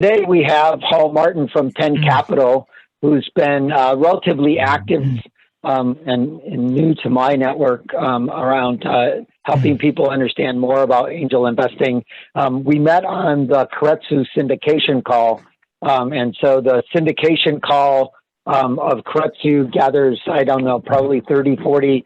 Today we have Hall Martin from 10 Capital, who's been relatively active and new to my network around helping people understand more about angel investing. We met on the Keiretsu syndication call. And so the syndication call of Keiretsu gathers, I don't know, probably 30, 40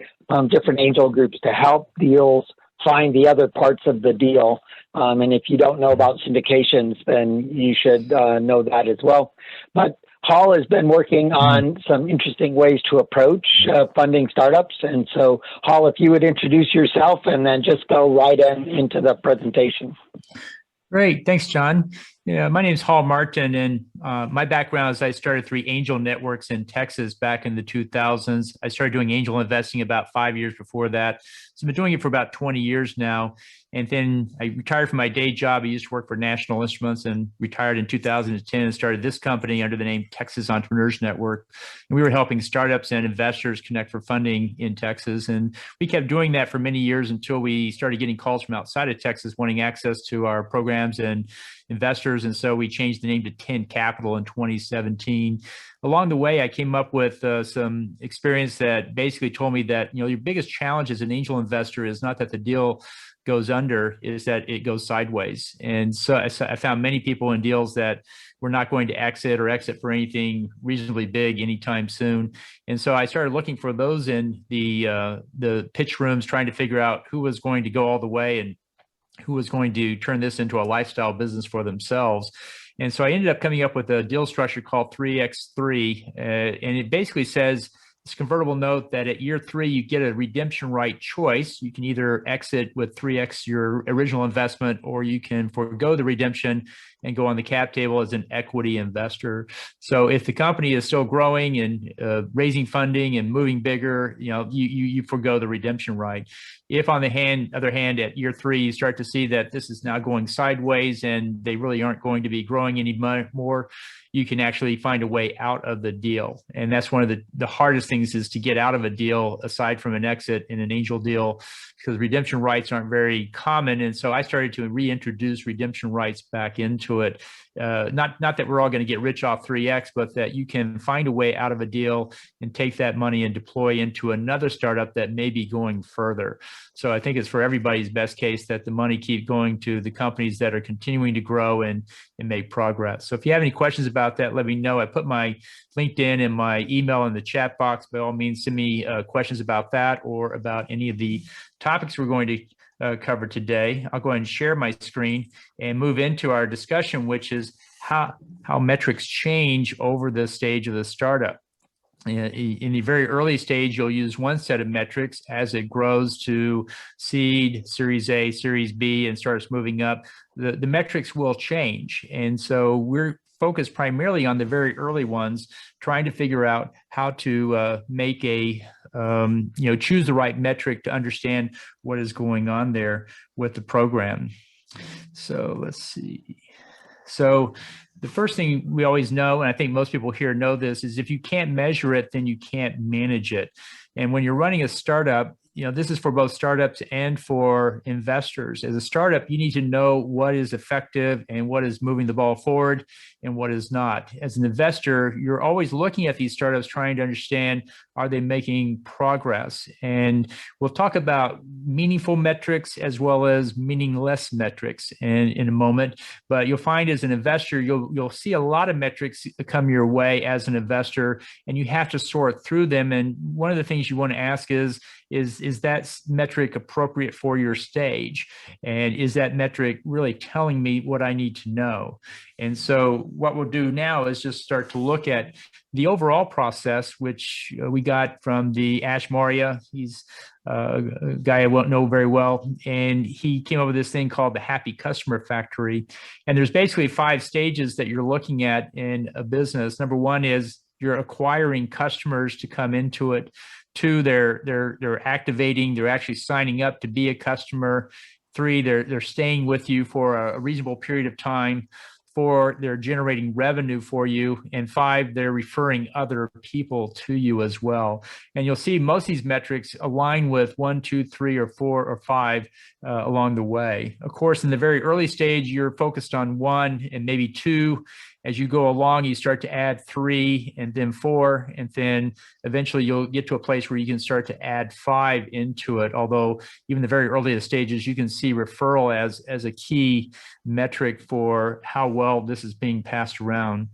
different angel groups to help deals find the other parts of the deal. And if you don't know about syndications, then you should know that as well. But Hall has been working on some interesting ways to approach funding startups. And so, Hall, if you would introduce yourself and then just go right into the presentation. Great. Thanks, John. My name is Hall Martin, and my background is I started 3 angel networks in Texas back in the 2000s. I started doing angel investing about 5 years before that. So I've been doing it for about 20 years now. And then I retired from my day job. I used to work for National Instruments and retired in 2010 and started this company under the name Texas Entrepreneurs Network. And we were helping startups and investors connect for funding in Texas. And we kept doing that for many years until we started getting calls from outside of Texas wanting access to our programs and investors. And so we changed the name to 10 Capital in 2017. Along the way, I came up with some experience that basically told me that, your biggest challenge as an angel investor is not that the deal goes under, is that it goes sideways. And so I found many people in deals that were not going to exit or exit for anything reasonably big anytime soon. And so I started looking for those in the pitch rooms, trying to figure out who was going to go all the way and who was going to turn this into a lifestyle business for themselves. And so I ended up coming up with a deal structure called 3x3. And it basically says, this convertible note that at year 3, you get a redemption right choice. You can either exit with 3x your original investment, or you can forego the redemption and go on the cap table as an equity investor. So if the company is still growing and raising funding and moving bigger, you forego the redemption right. If on the other hand, at year 3, you start to see that this is now going sideways and they really aren't going to be growing anymore, you can actually find a way out of the deal. And that's one of the hardest things, is to get out of a deal aside from an exit in an angel deal, because redemption rights aren't very common. And so I started to reintroduce redemption rights back into it. Not that we're all going to get rich off 3x, but that you can find a way out of a deal and take that money and deploy into another startup that may be going further. So I think it's for everybody's best case that the money keep going to the companies that are continuing to grow and make progress. So if you have any questions about that, let me know. I put my LinkedIn and my email in the chat box. By all means, send me questions about that or about any of the topics we're going to cover today. I'll go ahead and share my screen and move into our discussion, which is how metrics change over the stage of the startup. In the very early stage, you'll use one set of metrics. As it grows to seed, Series A, Series B, and starts moving up, the metrics will change. And so we're focused primarily on the very early ones, trying to figure out how to make choose the right metric to understand what is going on there with the program. So let's see. So the first thing we always know, and I think most people here know this, is if you can't measure it, then you can't manage it. And when you're running a startup, this is for both startups and for investors. As a startup, you need to know what is effective and what is moving the ball forward and what is not. As an investor, you're always looking at these startups, trying to understand, are they making progress? And we'll talk about meaningful metrics as well as meaningless metrics in a moment. But you'll find as an investor, you'll see a lot of metrics come your way as an investor, and you have to sort through them. And one of the things you want to ask is that metric appropriate for your stage? And is that metric really telling me what I need to know? And so what we'll do now is just start to look at the overall process, which we got from the Ash Maurya. He's a guy I won't know very well. And he came up with this thing called the Happy Customer Factory. And there's basically 5 stages that you're looking at in a business. Number 1 is you're acquiring customers to come into it. 2, they're activating, they're actually signing up to be a customer. 3, they're staying with you for a reasonable period of time. 4, they're generating revenue for you, and 5, they're referring other people to you as well. And you'll see most of these metrics align with 1, 2, 3, or 4, or 5 along the way. Of course, in the very early stage, you're focused on 1 and maybe 2. As you go along, you start to add 3 and then 4, and then eventually you'll get to a place where you can start to add 5 into it. Although even the very earliest stages, you can see referral as a key metric for how well this is being passed around.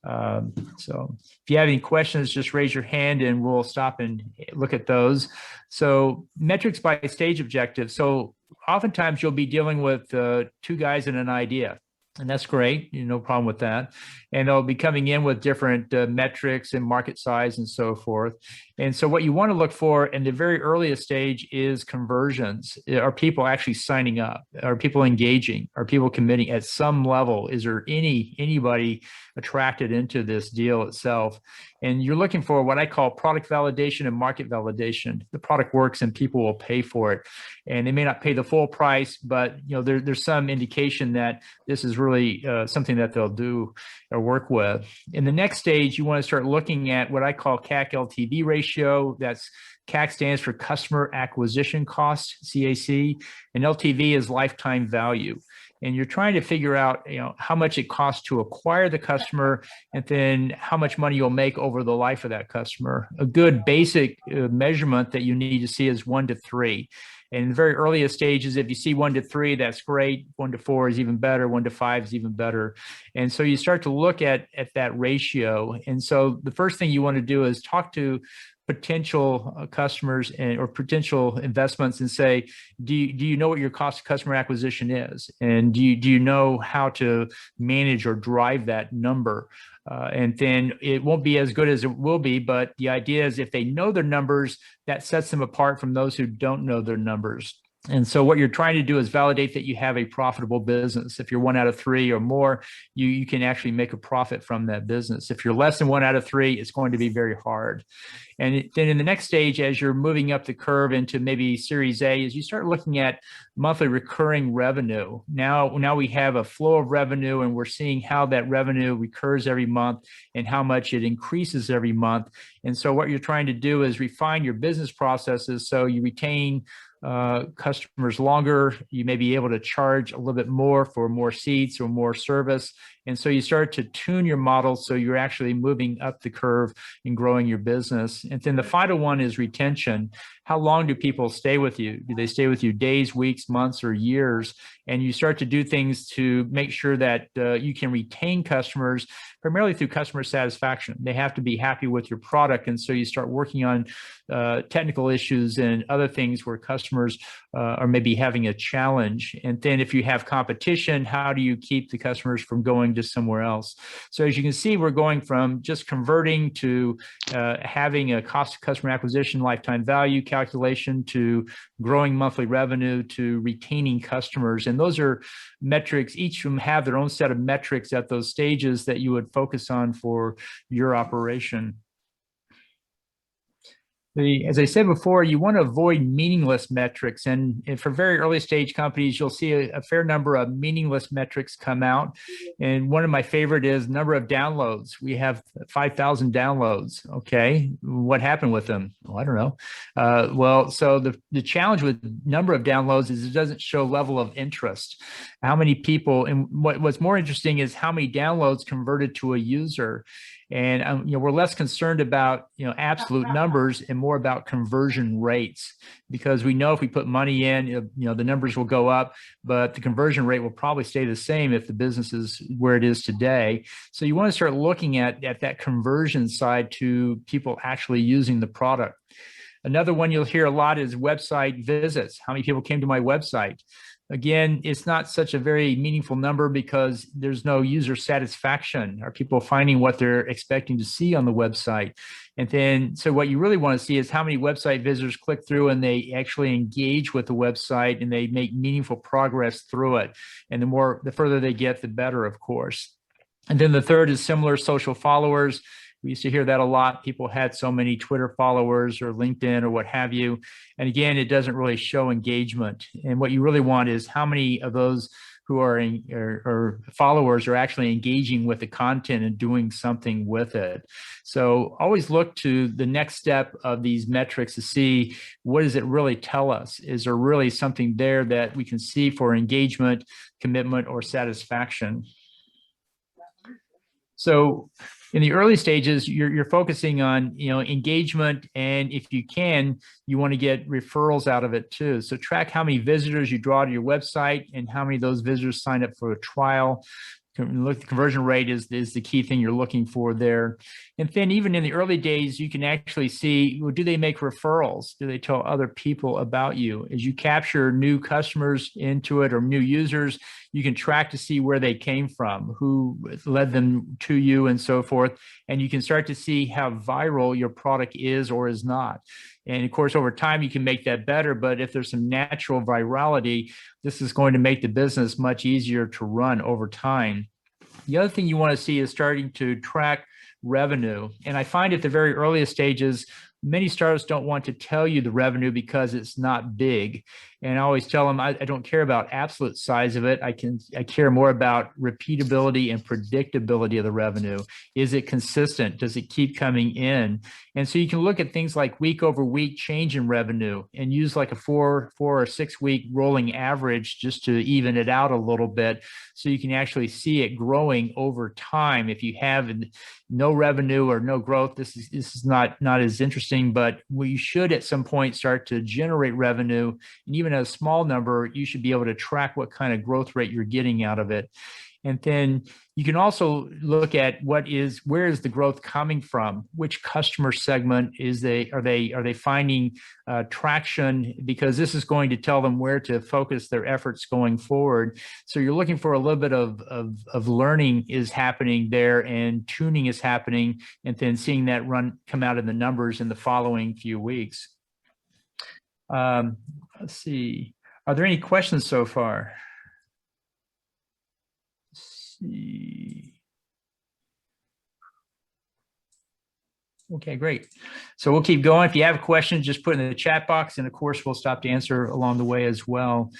So if you have any questions, just raise your hand and we'll stop and look at those. So metrics by stage objective. So oftentimes you'll be dealing with 2 guys and an idea. And that's great, no problem with that. And they'll be coming in with different metrics and market size and so forth. And so what you want to look for in the very earliest stage is conversions. Are people actually signing up? Are people engaging? Are people committing at some level? Is there anybody attracted into this deal itself? And you're looking for what I call product validation and market validation. The product works and people will pay for it. And they may not pay the full price, but there's some indication that this is really something that they'll do or work with. In the next stage, you want to start looking at what I call CAC LTV ratio. That's CAC stands for customer acquisition cost, CAC, and LTV is lifetime value. And you're trying to figure out, how much it costs to acquire the customer, and then how much money you'll make over the life of that customer. A good basic measurement that you need to see is 1 to 3. And in the very earliest stages, if you see 1 to 3, that's great. 1 to 4 is even better. 1 to 5 is even better. And so you start to look at that ratio. And so the first thing you want to do is talk to potential customers or potential investments and say, do you know what your cost of customer acquisition is? And do you know how to manage or drive that number? And then it won't be as good as it will be, but the idea is if they know their numbers, that sets them apart from those who don't know their numbers. And so what you're trying to do is validate that you have a profitable business. If you're 1 out of 3 or more, you can actually make a profit from that business. If you're less than 1 out of 3, it's going to be very hard. And then in the next stage, as you're moving up the curve into maybe Series A, is you start looking at monthly recurring revenue. Now we have a flow of revenue, and we're seeing how that revenue recurs every month and how much it increases every month. And so what you're trying to do is refine your business processes so you retain customers longer. You may be able to charge a little bit more for more seats or more service. And so you start to tune your model so you're actually moving up the curve and growing your business. And then the final one is retention. How long do people stay with you? Do they stay with you days, weeks, months, or years? And you start to do things to make sure that you can retain customers primarily through customer satisfaction. They have to be happy with your product. And so you start working on technical issues and other things where customers are maybe having a challenge. And then if you have competition, how do you keep the customers from going to somewhere else? So as you can see, we're going from just converting to having a cost of customer acquisition lifetime value calculation to growing monthly revenue to retaining customers. And those are metrics. Each of them have their own set of metrics at those stages that you would focus on for your operation. As I said before, you want to avoid meaningless metrics. And for very early stage companies, you'll see a fair number of meaningless metrics come out. And one of my favorite is number of downloads. We have 5,000 downloads. Okay, what happened with them? Well, I don't know. Well, so the challenge with number of downloads is it doesn't show level of interest. How many people, and what's more interesting is how many downloads converted to a user. And we're less concerned about absolute numbers and more about conversion rates, because we know if we put money in, the numbers will go up, but the conversion rate will probably stay the same if the business is where it is today. So you want to start looking at that conversion side to people actually using the product. Another one you'll hear a lot is website visits. How many people came to my website? Again, it's not such a very meaningful number because there's no user satisfaction. Are people finding what they're expecting to see on the website? And then, so what you really want to see is how many website visitors click through and they actually engage with the website and they make meaningful progress through it. And the further they get, the better, of course. And then the third is similar social followers. We used to hear that a lot. People had so many Twitter followers or LinkedIn or what have you. And again, it doesn't really show engagement. And what you really want is how many of those who are or followers are actually engaging with the content and doing something with it. So always look to the next step of these metrics to see, what does it really tell us? Is there really something there that we can see for engagement, commitment, or satisfaction? So in the early stages, you're focusing on engagement, and if you can, you want to get referrals out of it too. So track how many visitors you draw to your website and how many of those visitors sign up for a trial. Look, the conversion rate is the key thing you're looking for there. And then even in the early days, you can actually see, well, do they make referrals? Do they tell other people about you? As you capture new customers into it or new users, you can track to see where they came from, who led them to you, and so forth. And you can start to see how viral your product is or is not. And of course, over time, you can make that better. But if there's some natural virality, this is going to make the business much easier to run over time. The other thing you want to see is starting to track revenue. And I find at the very earliest stages, many startups don't want to tell you the revenue because it's not big. And I always tell them, I don't care about absolute size of it. I care more about repeatability and predictability of the revenue. Is it consistent? Does it keep coming in? And so you can look at things like week over week change in revenue and use like a four or 6 week rolling average just to even it out a little bit, so you can actually see it growing over time. If you have no revenue or no growth, this is not as interesting, but we should at some point start to generate revenue, and even a small number, you should be able to track what kind of growth rate you're getting out of it. And then you can also look at where is the growth coming from? Which customer segment are they finding traction? Because this is going to tell them where to focus their efforts going forward. So you're looking for a little bit of learning is happening there, and tuning is happening, and then seeing that come out in the numbers in the following few weeks. Let's see. Are there any questions so far? Let's see. Okay, great. So we'll keep going. If you have a question, just put it in the chat box, and of course, we'll stop to answer along the way as well.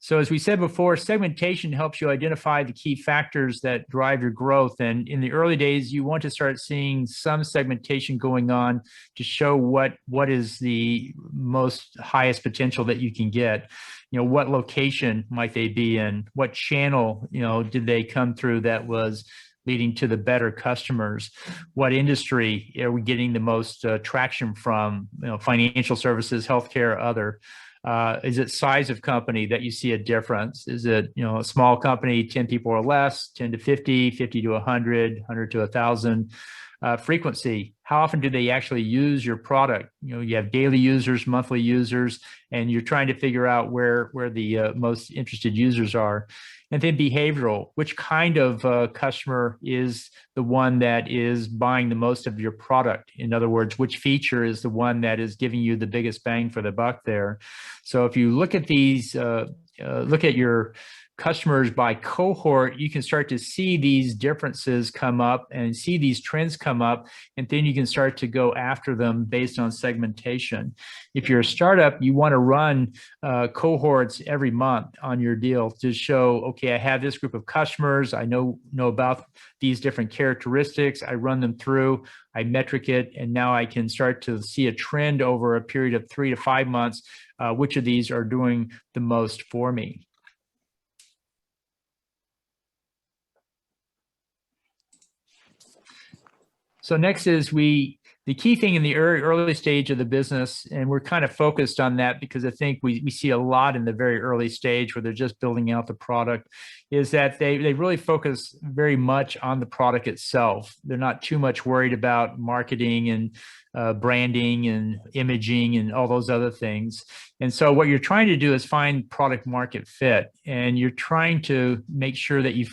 So as we said before, segmentation helps you identify the key factors that drive your growth. And in the early days, you want to start seeing some segmentation going on to show what is the most highest potential that you can get. What location might they be in? What channel, did they come through that was leading to the better customers? What industry are we getting the most traction from? Financial services, healthcare, other. Is it size of company that you see a difference? Is it, a small company, 10 people or less, 10 to 50, 50 to 100, 100 to 1,000? Frequency, how often do they actually use your product? You have daily users, monthly users, and you're trying to figure out where the most interested users are. And then behavioral, which kind of customer is the one that is buying the most of your product? In other words, which feature is the one that is giving you the biggest bang for the buck there? So if you look at these, look at your customers by cohort, you can start to see these differences come up and see these trends come up, and then you can start to go after them based on segmentation. If you're a startup, you want to run cohorts every month on your deal to show, okay, I have this group of customers, I know about these different characteristics, I run them through, I metric it, and now I can start to see a trend over a period of 3 to 5 months, which of these are doing the most for me. So next is the key thing in the early stage of the business, and we're kind of focused on that because I think we see a lot in the very early stage where they're just building out the product, is that they really focus very much on the product itself. They're not too much worried about marketing and branding and imaging and all those other things. And so what you're trying to do is find product market fit, and you're trying to make sure that you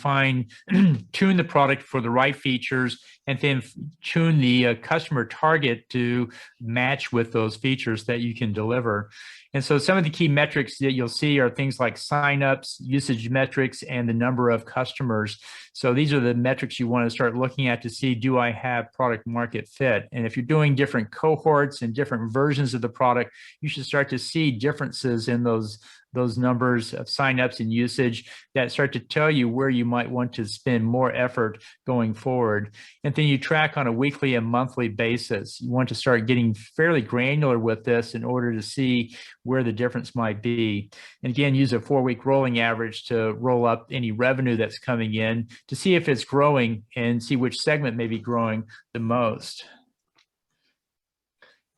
tune the product for the right features, and then tune the customer target to match with those features that you can deliver. And so some of the key metrics that you'll see are things like signups, usage metrics, and the number of customers. So these are the metrics you want to start looking at to see, do I have product market fit? And if you're doing different cohorts and different versions of the product, you should start to see differences in those those numbers of signups and usage that start to tell you where you might want to spend more effort going forward. And then you track on a weekly and monthly basis. You want to start getting fairly granular with this in order to see where the difference might be. And again, use a 4-week rolling average to roll up any revenue that's coming in to see if it's growing and see which segment may be growing the most.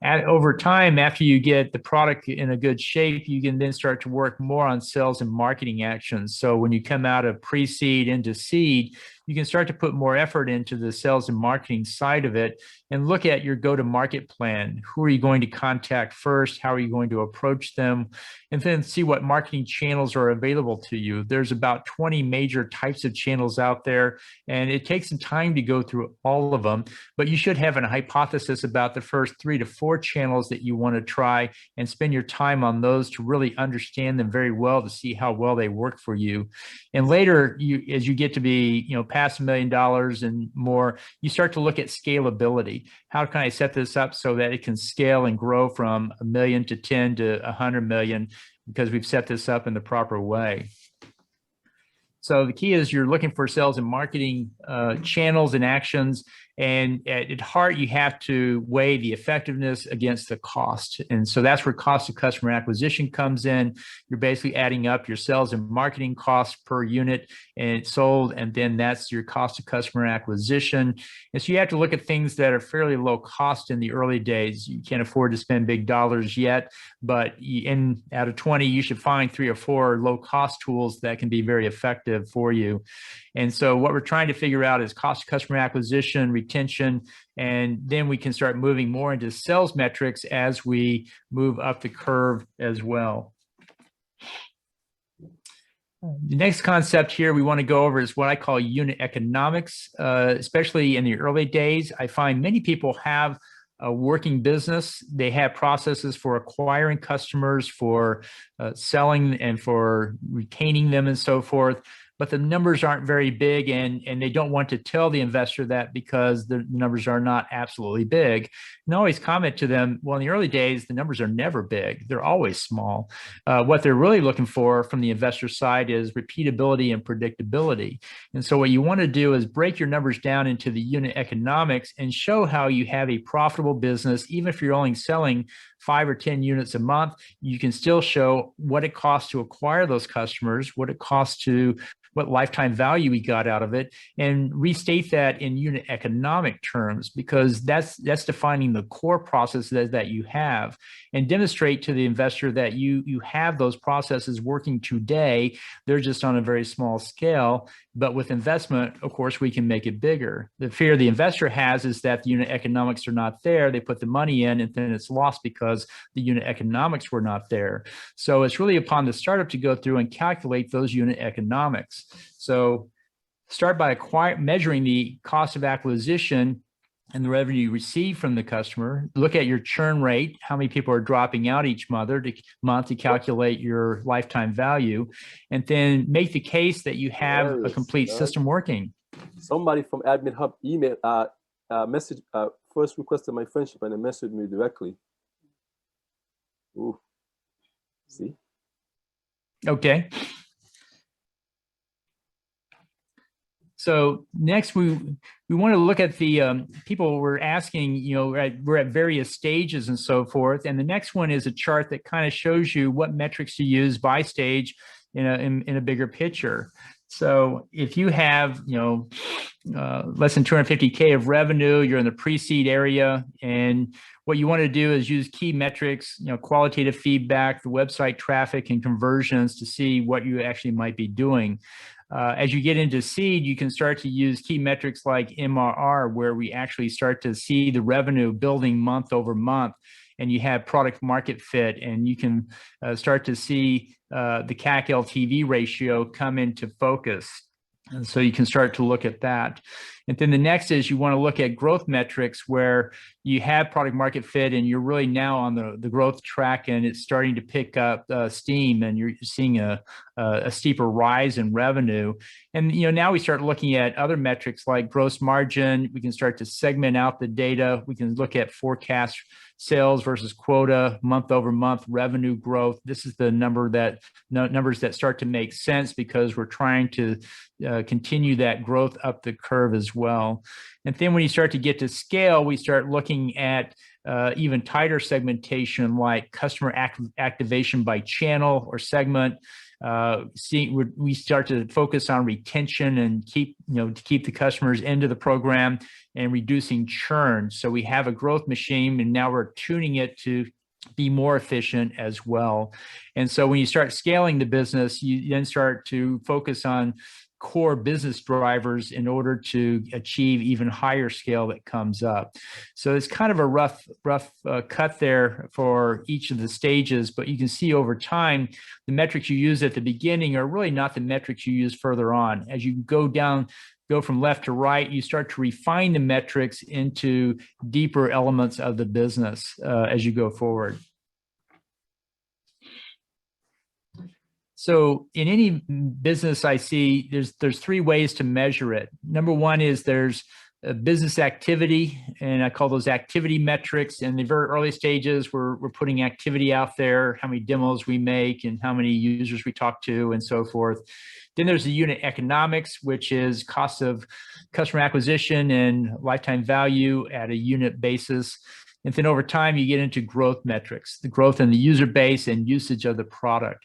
Over time, after you get the product in a good shape, you can then start to work more on sales and marketing actions. So when you come out of pre-seed into seed, you can start to put more effort into the sales and marketing side of it and look at your go-to-market plan. Who are you going to contact first? How are you going to approach them? And then see what marketing channels are available to you. There's about 20 major types of channels out there, and it takes some time to go through all of them, but you should have a hypothesis about the first 3 to 4 channels that you want to try and spend your time on those to really understand them very well to see how well they work for you. And later, as you get to be, past $1 million and more, you start to look at scalability. How can I set this up so that it can scale and grow from 1 million to 10 to 100 million because we've set this up in the proper way. So the key is you're looking for sales and marketing channels and actions. And at heart, you have to weigh the effectiveness against the cost. And so that's where cost of customer acquisition comes in. You're basically adding up your sales and marketing costs per unit and it's sold, and then that's your cost of customer acquisition. And so you have to look at things that are fairly low cost in the early days. You can't afford to spend big dollars yet, but out of 20, you should find 3 or 4 low cost tools that can be very effective for you. And so what we're trying to figure out is cost of customer acquisition, retention, and then we can start moving more into sales metrics as we move up the curve as well. The next concept here we want to go over is what I call unit economics, especially in the early days. I find many people have a working business. They have processes for acquiring customers, for selling, and for retaining them and so forth. But the numbers aren't very big, and they don't want to tell the investor that because the numbers are not absolutely big. And I always comment to them, well, in the early days, the numbers are never big. They're always small. What they're really looking for from the investor side is repeatability and predictability. And so what you want to do is break your numbers down into the unit economics and show how you have a profitable business. Even if you're only selling 5 or 10 units a month, you can still show what it costs to acquire those customers, what lifetime value we got out of it, and restate that in unit economic terms, because that's defining the core processes that you have, and demonstrate to the investor that you have those processes working today. They're just on a very small scale, but with investment, of course, we can make it bigger. The fear the investor has is that the unit economics are not there. They put the money in and then it's lost because the unit economics were not there. So it's really upon the startup to go through and calculate those unit economics. So start by measuring the cost of acquisition and the revenue you receive from the customer. Look at your churn rate, how many people are dropping out each month to calculate your lifetime value, and then make the case that you have a complete system working. Somebody from Admin Hub first requested my friendship and they messaged me directly. Ooh, see? Okay. So next, we want to look at the people were asking, we're at various stages and so forth. And the next one is a chart that kind of shows you what metrics to use by stage in a bigger picture. So if you have, less than 250K of revenue, you're in the pre-seed area, and what you want to do is use key metrics, qualitative feedback, the website traffic and conversions to see what you actually might be doing. As you get into seed, you can start to use key metrics like MRR, where we actually start to see the revenue building month over month, and you have product market fit, and you can start to see the CAC LTV ratio come into focus. And so you can start to look at that. And then the next is you want to look at growth metrics where you have product market fit and you're really now on the growth track and it's starting to pick up steam and you're seeing a steeper rise in revenue. And now we start looking at other metrics like gross margin. We can start to segment out the data. We can look at forecast sales versus quota, month over month revenue growth. This is the numbers that start to make sense because we're trying to continue that growth up the curve as well. And then when you start to get to scale, we start looking at even tighter segmentation, like customer activation by channel or segment. We start to focus on retention and keep the customers into the program and reducing churn. So we have a growth machine, and now we're tuning it to be more efficient as well. And so when you start scaling the business, you then start to focus on core business drivers in order to achieve even higher scale that comes up. So it's kind of a rough cut there for each of the stages, but you can see over time, the metrics you use at the beginning are really not the metrics you use further on. As you go from left to right, you start to refine the metrics into deeper elements of the business as you go forward. So in any business I see, there's three ways to measure it. Number one is there's business activity, and I call those activity metrics. In the very early stages, we're putting activity out there, how many demos we make and how many users we talk to and so forth. Then there's the unit economics, which is cost of customer acquisition and lifetime value at a unit basis. And then over time, you get into growth metrics, the growth in the user base and usage of the product.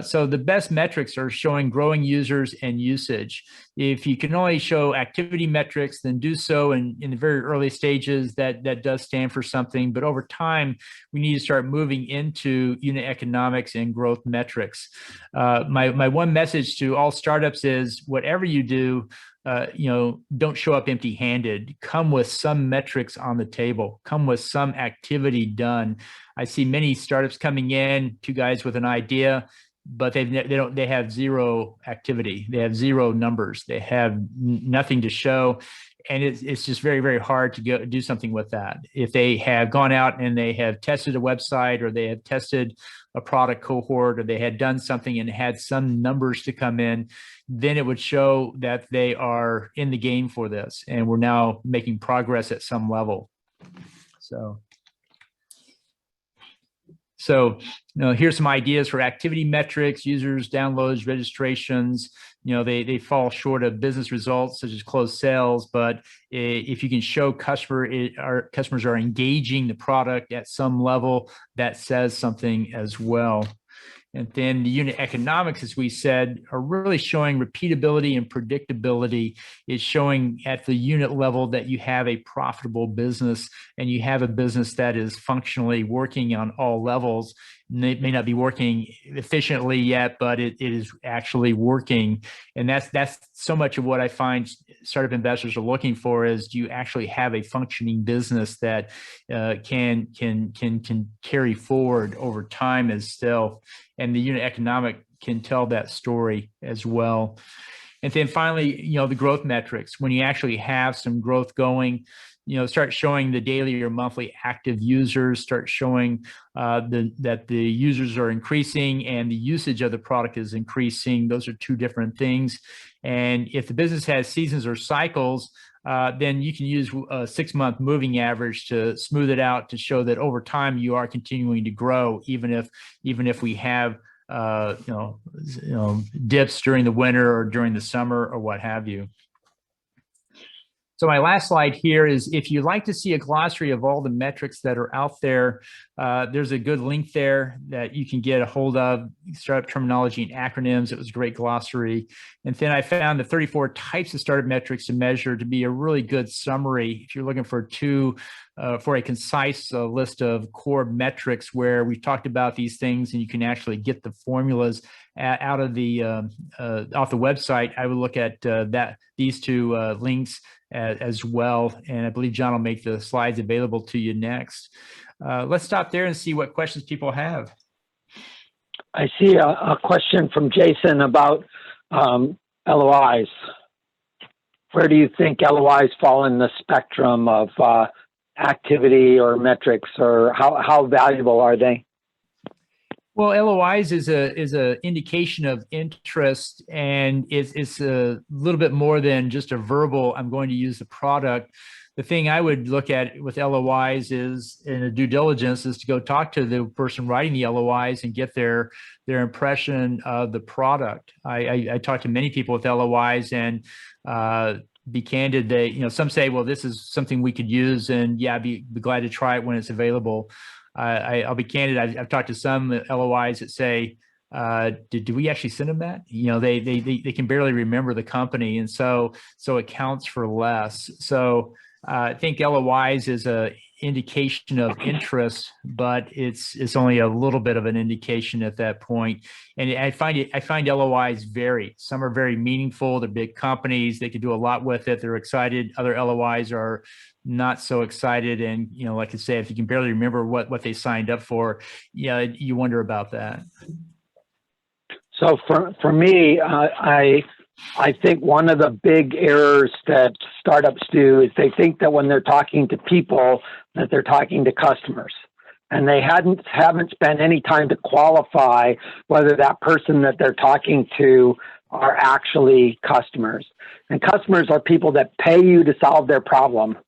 So the best metrics are showing growing users and usage. If you can only show activity metrics, then do so in the very early stages. That does stand for something. But over time, we need to start moving into unit economics and growth metrics. My one message to all startups is whatever you do, don't show up empty-handed. Come with some metrics on the table. Come with some activity done. I see many startups coming in, two guys with an idea, but they have zero activity. They have zero numbers. They have nothing to show, and it's just very, very hard to do something with that. If they have gone out and they have tested a website, or they have tested a product cohort, or they had done something and had some numbers to come in, then it would show that they are in the game for this, and we're now making progress at some level. So here's some ideas for activity metrics: users, downloads, registrations. They fall short of business results such as closed sales, but if you can show customers are engaging the product at some level, that says something as well. And then the unit economics, as we said, are really showing repeatability and predictability. It's showing at the unit level that you have a profitable business, and you have a business that is functionally working on all levels. It may not be working efficiently yet, but it is actually working. And that's so much of what I find startup investors are looking for is, do you actually have a functioning business that can carry forward over time as stealth? And the unit economic can tell that story as well. And then finally, the growth metrics. When you actually have some growth going, start showing the daily or monthly active users, start showing that the users are increasing and the usage of the product is increasing. Those are two different things. And if the business has seasons or cycles, then you can use a 6-month moving average to smooth it out, to show that over time you are continuing to grow, even if we have dips during the winter or during the summer or what have you. So my last slide here is, if you'd like to see a glossary of all the metrics that are out there, there's a good link there that you can get a hold of. Startup terminology and acronyms. It was a great glossary. And then I found the 34 types of startup metrics to measure to be a really good summary if you're looking for a concise list of core metrics where we talked about these things, and you can actually get the formulas out of the off the website. I would look at these two links as well, and I believe John will make the slides available to you next. Let's stop there and see what questions people have. I see a question from Jason about LOIs. Where do you think LOIs fall in the spectrum of activity or metrics, or how valuable are they? Well, LOIs is a indication of interest, and it's a little bit more than just a verbal, I'm going to use the product. The thing I would look at with LOIs is, in a due diligence, is to go talk to the person writing the LOIs and get their impression of the product. I talk to many people with LOIs, and be candid, some say, well, this is something we could use, and yeah, I'd be glad to try it when it's available. I'll be candid. I've talked to some LOIs that say, did we actually send them that? They can barely remember the company, and so it counts for less. So I think LOIs is a indication of interest, but it's only a little bit of an indication at that point. And I find LOIs vary. Some are very meaningful. They're big companies. They could do a lot with it. They're excited. Other LOIs are not so excited. And, like I say, if you can barely remember what they signed up for, you wonder about that. So for me, I think one of the big errors that startups do is they think that when they're talking to people, that they're talking to customers. And they haven't spent any time to qualify whether that person that they're talking to are actually customers. And customers are people that pay you to solve their problem,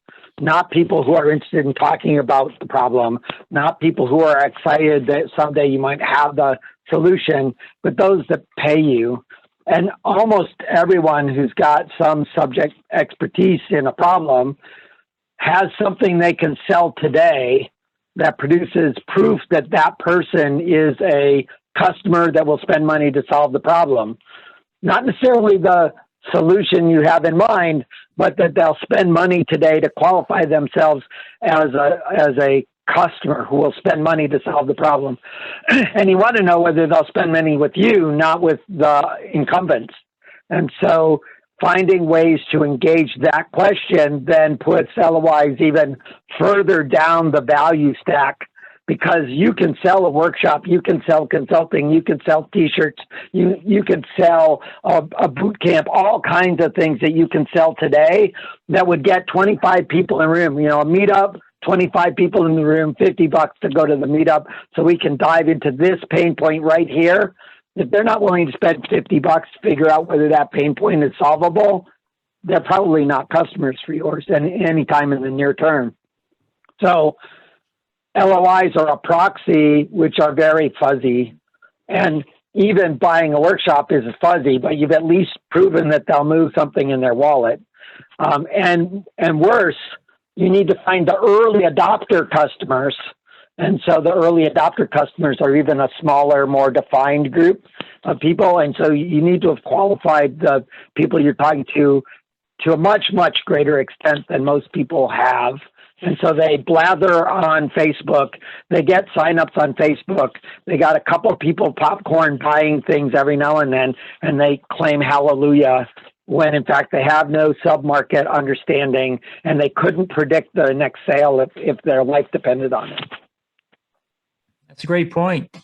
not people who are interested in talking about the problem, not people who are excited that someday you might have the solution, but those that pay you. And almost everyone who's got some subject expertise in a problem has something they can sell today that produces proof that that person is a customer that will spend money to solve the problem. Not necessarily the solution you have in mind, but that they'll spend money today to qualify themselves as a customer who will spend money to solve the problem. And you want to know whether they'll spend money with you, not with the incumbents. And so finding ways to engage that question then puts LOIs even further down the value stack, because you can sell a workshop, you can sell consulting, you can sell t-shirts, you can sell a boot camp, all kinds of things that you can sell today that would get 25 people in a room, a meetup, 25 people in the room, $50 to go to the meetup so we can dive into this pain point right here. If they're not willing to spend $50 to figure out whether that pain point is solvable, they're probably not customers for yours any time in the near term. So LOIs are a proxy, which are very fuzzy. And even buying a workshop is fuzzy, but you've at least proven that they'll move something in their wallet. And worse, you need to find the early adopter customers. And so the early adopter customers are even a smaller, more defined group of people. And so you need to have qualified the people you're talking to a much, much greater extent than most people have. And so they blather on Facebook. They get signups on Facebook. They got a couple of people popcorn buying things every now and then, and they claim hallelujah, when in fact they have no sub-market understanding and they couldn't predict the next sale if their life depended on it. That's a great point.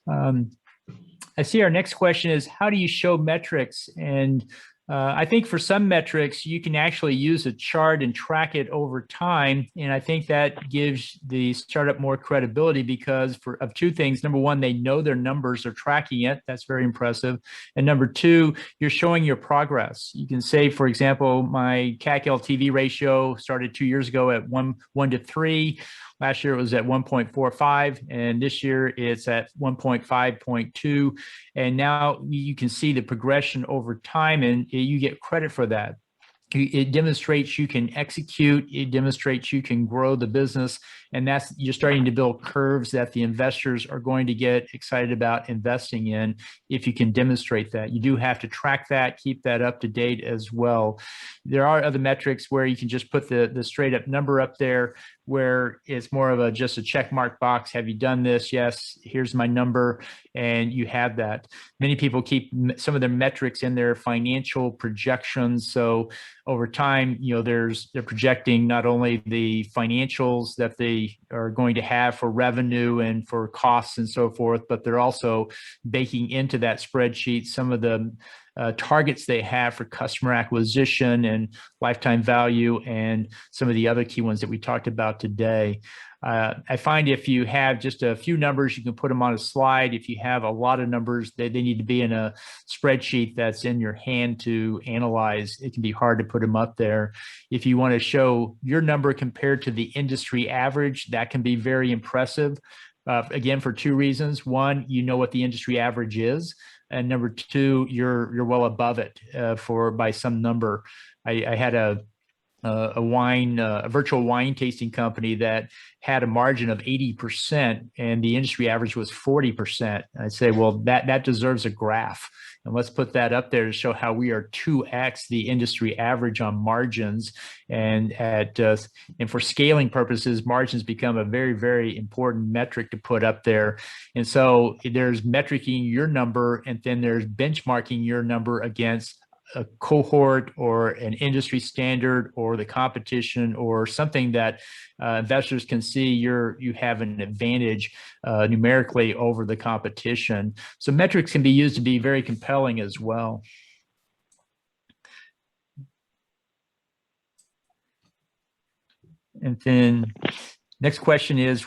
I see our next question is, how do you show metrics? And I think for some metrics, you can actually use a chart and track it over time. And I think that gives the startup more credibility because of two things. Number one, they know their numbers are tracking it. That's very impressive. And number two, you're showing your progress. You can say, for example, my CAC LTV ratio started 2 years ago at 1 to 3. Last year it was at 1.45, and this year it's at 1.5.2. And now you can see the progression over time, and you get credit for that. It demonstrates you can execute. It demonstrates you can grow the business, and you're starting to build curves that the investors are going to get excited about investing in if you can demonstrate that. You do have to track that, keep that up to date as well. There are other metrics where you can just put the straight up number up there, where it's more of just a check mark box. Have you done this? Yes, here's my number, and you have that. Many people keep some of their metrics in their financial projections. So over time, they're projecting not only the financials that they are going to have for revenue and for costs and so forth, but they're also baking into that spreadsheet some of the targets they have for customer acquisition and lifetime value, and some of the other key ones that we talked about today. I find if you have just a few numbers, you can put them on a slide. If you have a lot of numbers, they need to be in a spreadsheet that's in your hand to analyze. It can be hard to put them up there. If you want to show your number compared to the industry average, that can be very impressive. Again, for two reasons. One, you know what the industry average is. And number two, you're well above it by some number. I had a virtual wine tasting company that had a margin of 80%, and the industry average was 40%. I'd say, well, that deserves a graph, and let's put that up there to show how we are 2x the industry average on margins. And for scaling purposes, margins become a very, very important metric to put up there. And so there's metricing your number, and then there's benchmarking your number against a cohort or an industry standard or the competition or something that investors can see you have an advantage numerically over the competition. So metrics can be used to be very compelling as well. And then next question is,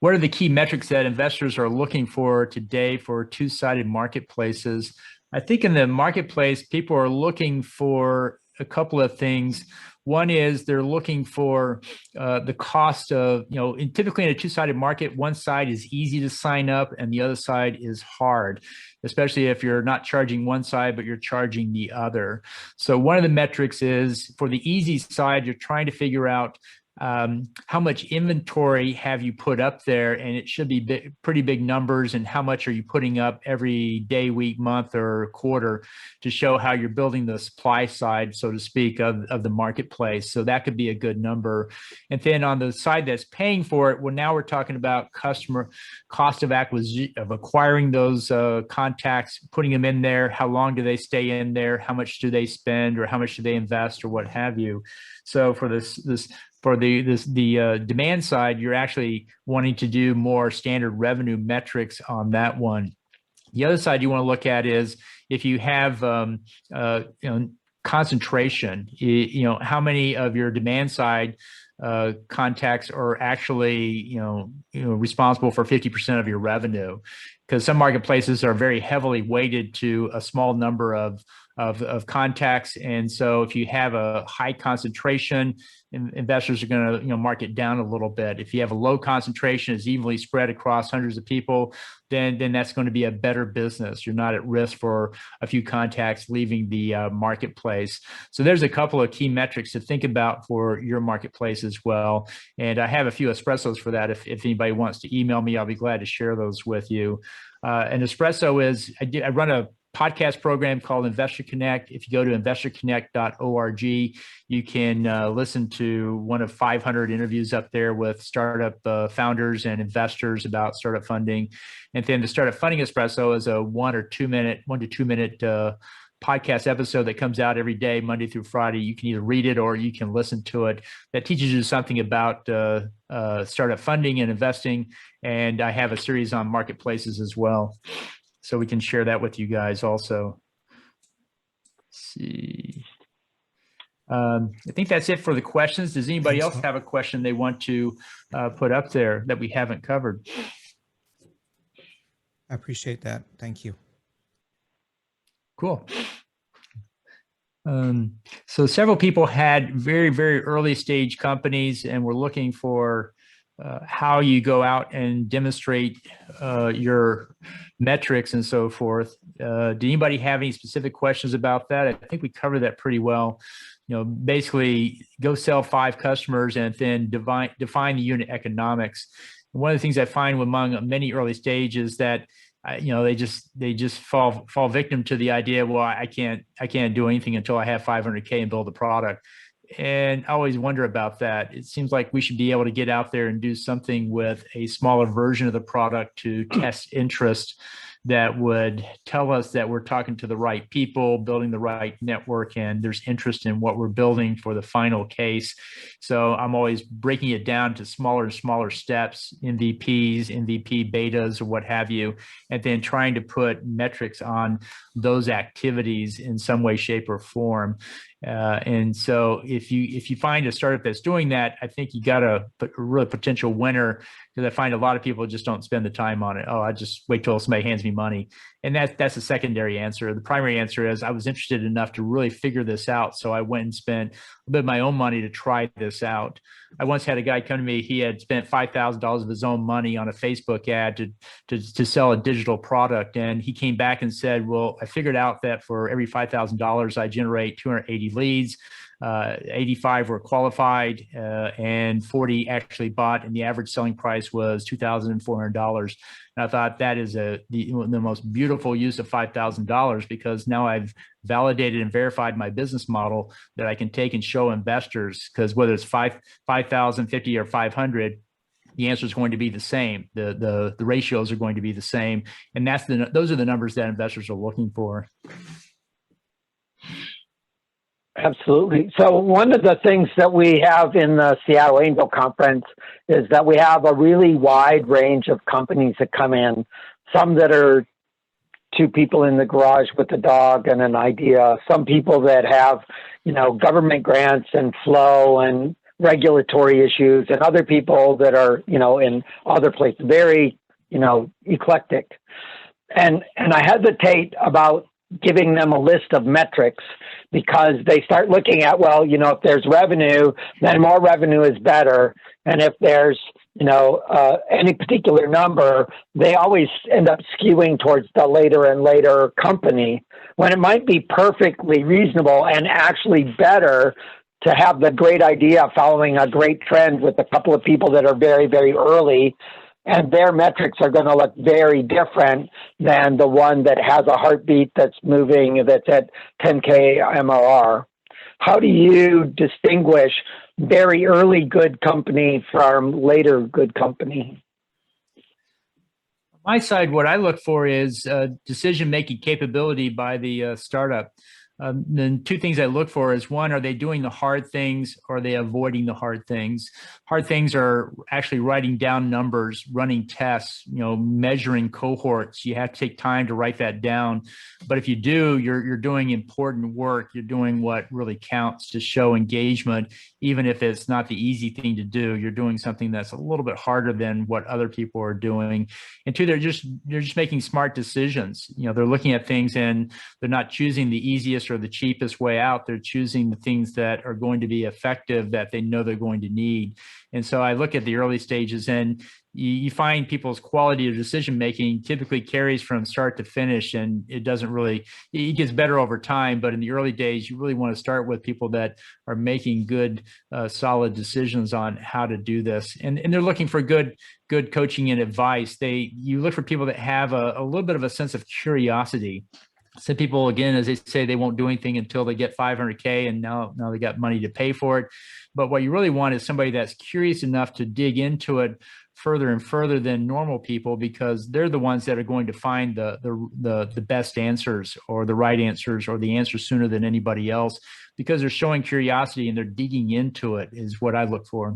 what are the key metrics that investors are looking for today for two-sided marketplaces? I think in the marketplace, people are looking for a couple of things. One is they're looking for the cost of, typically in a two-sided market, one side is easy to sign up and the other side is hard, especially if you're not charging one side, but you're charging the other. So one of the metrics is for the easy side, you're trying to figure out how much inventory have you put up there, and it should be pretty big numbers, and how much are you putting up every day, week, month, or quarter to show how you're building the supply side, so to speak, of the marketplace. So that could be a good number. And then on the side that's paying for it, well, now we're talking about customer cost of acquisition, of acquiring those contacts, putting them in there. How long do they stay in there? How much do they spend, or how much do they invest, or what have you? So for the demand side, you're actually wanting to do more standard revenue metrics on that one. The other side you want to look at is if you have concentration, how many of your demand side contacts are actually responsible for 50% of your revenue, because some marketplaces are very heavily weighted to a small number of contacts. And so if you have a high concentration, investors are going to mark it down a little bit. If you have a low concentration, it's evenly spread across hundreds of people, then that's going to be a better business. You're not at risk for a few contacts leaving the marketplace. So there's a couple of key metrics to think about for your marketplace as well. And I have a few espressos for that. If anybody wants to email me, I'll be glad to share those with you. An espresso is, I run a podcast program called Investor Connect. If you go to investorconnect.org, you can listen to one of 500 interviews up there with startup founders and investors about startup funding. And then the Startup Funding Espresso is a 1 to 2 minute podcast episode that comes out every day, Monday through Friday. You can either read it or you can listen to it. That teaches you something about startup funding and investing. And I have a series on marketplaces as well, so we can share that with you guys also. Let's see. I think that's it for the questions. Does anybody else have a question they want to put up there that we haven't covered? I appreciate that. Thank you. Cool. So several people had very, very early stage companies and were looking for how you go out and demonstrate your metrics and so forth. Did anybody have any specific questions about that? I think we covered that pretty well. Basically go sell 5 customers and then define the unit economics. One of the things I find among many early stages that they just fall victim to the idea, well, I can't do anything until I have 500K and build a product. And I always wonder about that. It seems like we should be able to get out there and do something with a smaller version of the product to test interest. that would tell us that we're talking to the right people, building the right network, and there's interest in what we're building for the final case. So I'm always breaking it down to smaller and smaller steps, MVPs, MVP betas, or what have you, and then trying to put metrics on those activities in some way, shape, or form. And so if you find a startup that's doing that, I think you got a really potential winner, because I find a lot of people just don't spend the time on it. Oh, I just wait till somebody hands me money. And that's a secondary answer. The primary answer is I was interested enough to really figure this out. So I went and spent a bit of my own money to try this out. I once had a guy come to me. He had spent $5,000 of his own money on a Facebook ad to sell a digital product. And he came back and said, well, I figured out that for every $5,000, I generate 280 leads. 85 were qualified, and 40 actually bought, and the average selling price was $2,400. And I thought that is the most beautiful use of $5,000, because now I've validated and verified my business model that I can take and show investors, because whether it's 5,000, 50, or 500, the answer is going to be the same. The ratios are going to be the same, and those are the numbers that investors are looking for. Absolutely. So one of the things that we have in the Seattle Angel Conference is that we have a really wide range of companies that come in, some that are two people in the garage with a dog and an idea, some people that have, government grants and flow and regulatory issues, and other people that are, in other places, very, eclectic. And I hesitate about giving them a list of metrics, because they start looking at, well, if there's revenue, then more revenue is better. And if there's, any particular number, they always end up skewing towards the later and later company, when it might be perfectly reasonable and actually better to have the great idea following a great trend with a couple of people that are very, very early, and their metrics are going to look very different than the one that has a heartbeat that's moving, that's at 10K MRR. How do you distinguish very early good company from later good company? On my side, what I look for is decision-making capability by the startup. Then two things I look for is, one, are they doing the hard things, or are they avoiding the hard things? Hard things are actually writing down numbers, running tests, measuring cohorts. You have to take time to write that down. But if you do, you're doing important work. You're doing what really counts to show engagement, even if it's not the easy thing to do. You're doing something that's a little bit harder than what other people are doing. And two, they're just making smart decisions. They're looking at things and they're not choosing the easiest or the cheapest way out. They're choosing the things that are going to be effective, that they know they're going to need. And so I look at the early stages, and you find people's quality of decision making typically carries from start to finish, and it gets better over time. But in the early days, you really want to start with people that are making good, solid decisions on how to do this. And they're looking for good coaching and advice. You look for people that have a little bit of a sense of curiosity. Some people, again, as they say, they won't do anything until they get 500K, and now they got money to pay for it. But what you really want is somebody that's curious enough to dig into it further and further than normal people, because they're the ones that are going to find the best answers, or the right answers, or the answers sooner than anybody else, because they're showing curiosity and they're digging into it, is what I look for.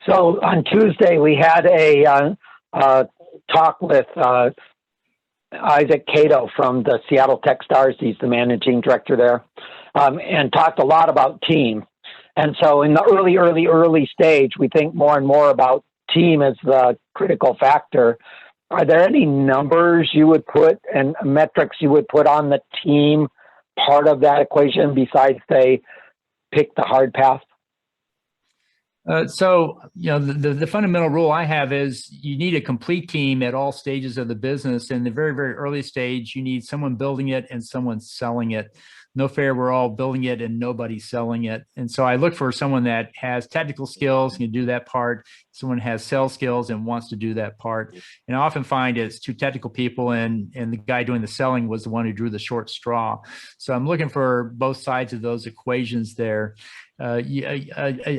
So on Tuesday, we had a talk with Isaac Cato from the Seattle Techstars. He's the managing director there, and talked a lot about team. And so in the early stage, we think more and more about team as the critical factor. Are there any numbers you would put and metrics you would put on the team part of that equation, besides they pick the hard path? So, the fundamental rule I have is you need a complete team at all stages of the business. In the very, very early stage, you need someone building it and someone selling it. No fair, we're all building it and nobody's selling it. And so I look for someone that has technical skills and can do that part, someone has sales skills and wants to do that part. And I often find it's two technical people, and the guy doing the selling was the one who drew the short straw. So I'm looking for both sides of those equations there. I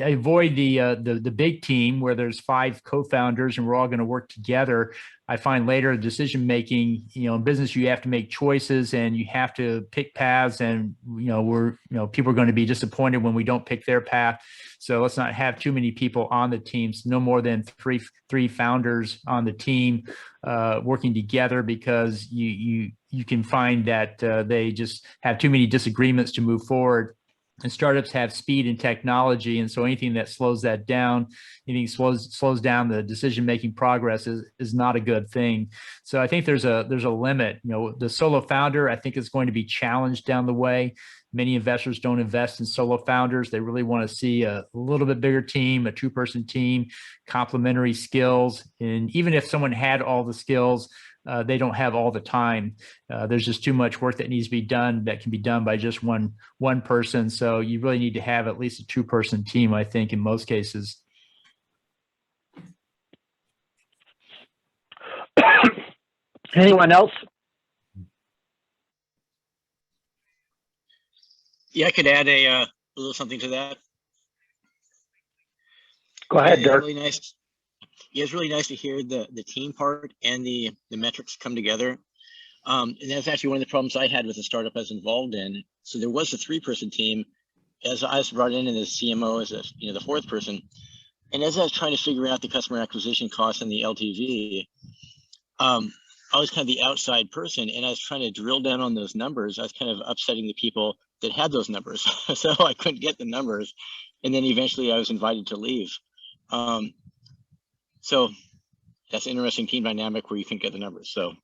avoid the big team where there's 5 co-founders and we're all going to work together. I find later decision making, in business, you have to make choices and you have to pick paths, and people are going to be disappointed when we don't pick their path. So let's not have too many people on the teams, no more than three founders on the team working together, because you can find that they just have too many disagreements to move forward. And startups have speed and technology, and so anything that slows that down, anything slows down the decision-making progress is not a good thing. So I think there's a limit. The solo founder, I think, is going to be challenged down the way. Many investors don't invest in solo founders. They really want to see a little bit bigger team, a two-person team, complementary skills. And even if someone had all the skills, they don't have all the time. There's just too much work that needs to be done that can be done by just one person. So you really need to have at least a two-person team, I think, in most cases. Anyone else? Yeah, I could add a little something to that. Go ahead, Dirk. Really nice. Yeah, it's really nice to hear the team part and the metrics come together. And that's actually one of the problems I had with the startup I was involved in. So there was a 3-person team, as I was brought in as CMO as the 4th person. And as I was trying to figure out the customer acquisition costs and the LTV, I was kind of the outside person, and I was trying to drill down on those numbers. I was kind of upsetting the people that had those numbers. So I couldn't get the numbers. And then eventually I was invited to leave. So that's an interesting team dynamic where you couldn't get the numbers. So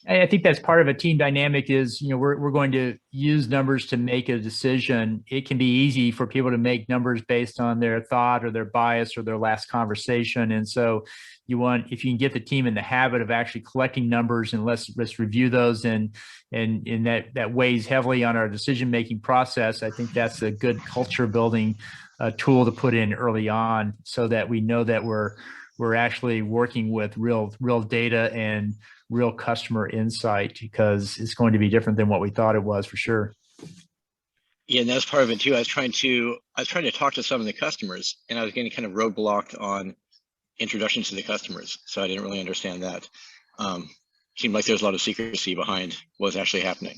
I think that's part of a team dynamic is, we're going to use numbers to make a decision. It can be easy for people to make numbers based on their thought or their bias or their last conversation. And so if you can get the team in the habit of actually collecting numbers, and let's review those, and that weighs heavily on our decision-making process, I think that's a good culture building tool to put in early on, so that we know that we're actually working with real data and real customer insight, because it's going to be different than what we thought it was, for sure. Yeah, and that's part of it too. I was trying to talk to some of the customers, and I was getting kind of roadblocked on introductions to the customers. So I didn't really understand that. Seemed like there's a lot of secrecy behind what's actually happening.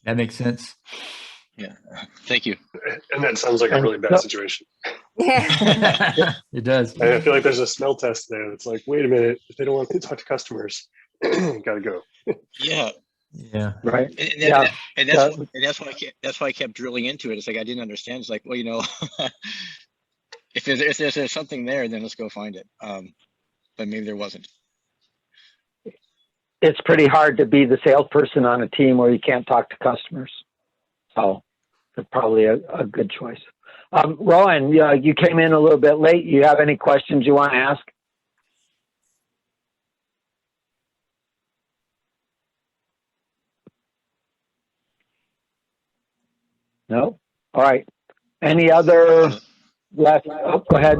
That makes sense. Yeah, thank you. And that sounds like a really bad situation. Yeah, it does. I feel like there's a smell test there. It's like, wait a minute, if they don't want to talk to customers, gotta go. Yeah. Yeah. Right. And that's why I kept drilling into it. It's like I didn't understand. It's like, well, if there's something there, then let's go find it. But maybe there wasn't. It's pretty hard to be the salesperson on a team where you can't talk to customers. So it's probably a good choice. Rowan, you came in a little bit late. You have any questions you want to ask? No? All right. Any other last? Oh, go ahead.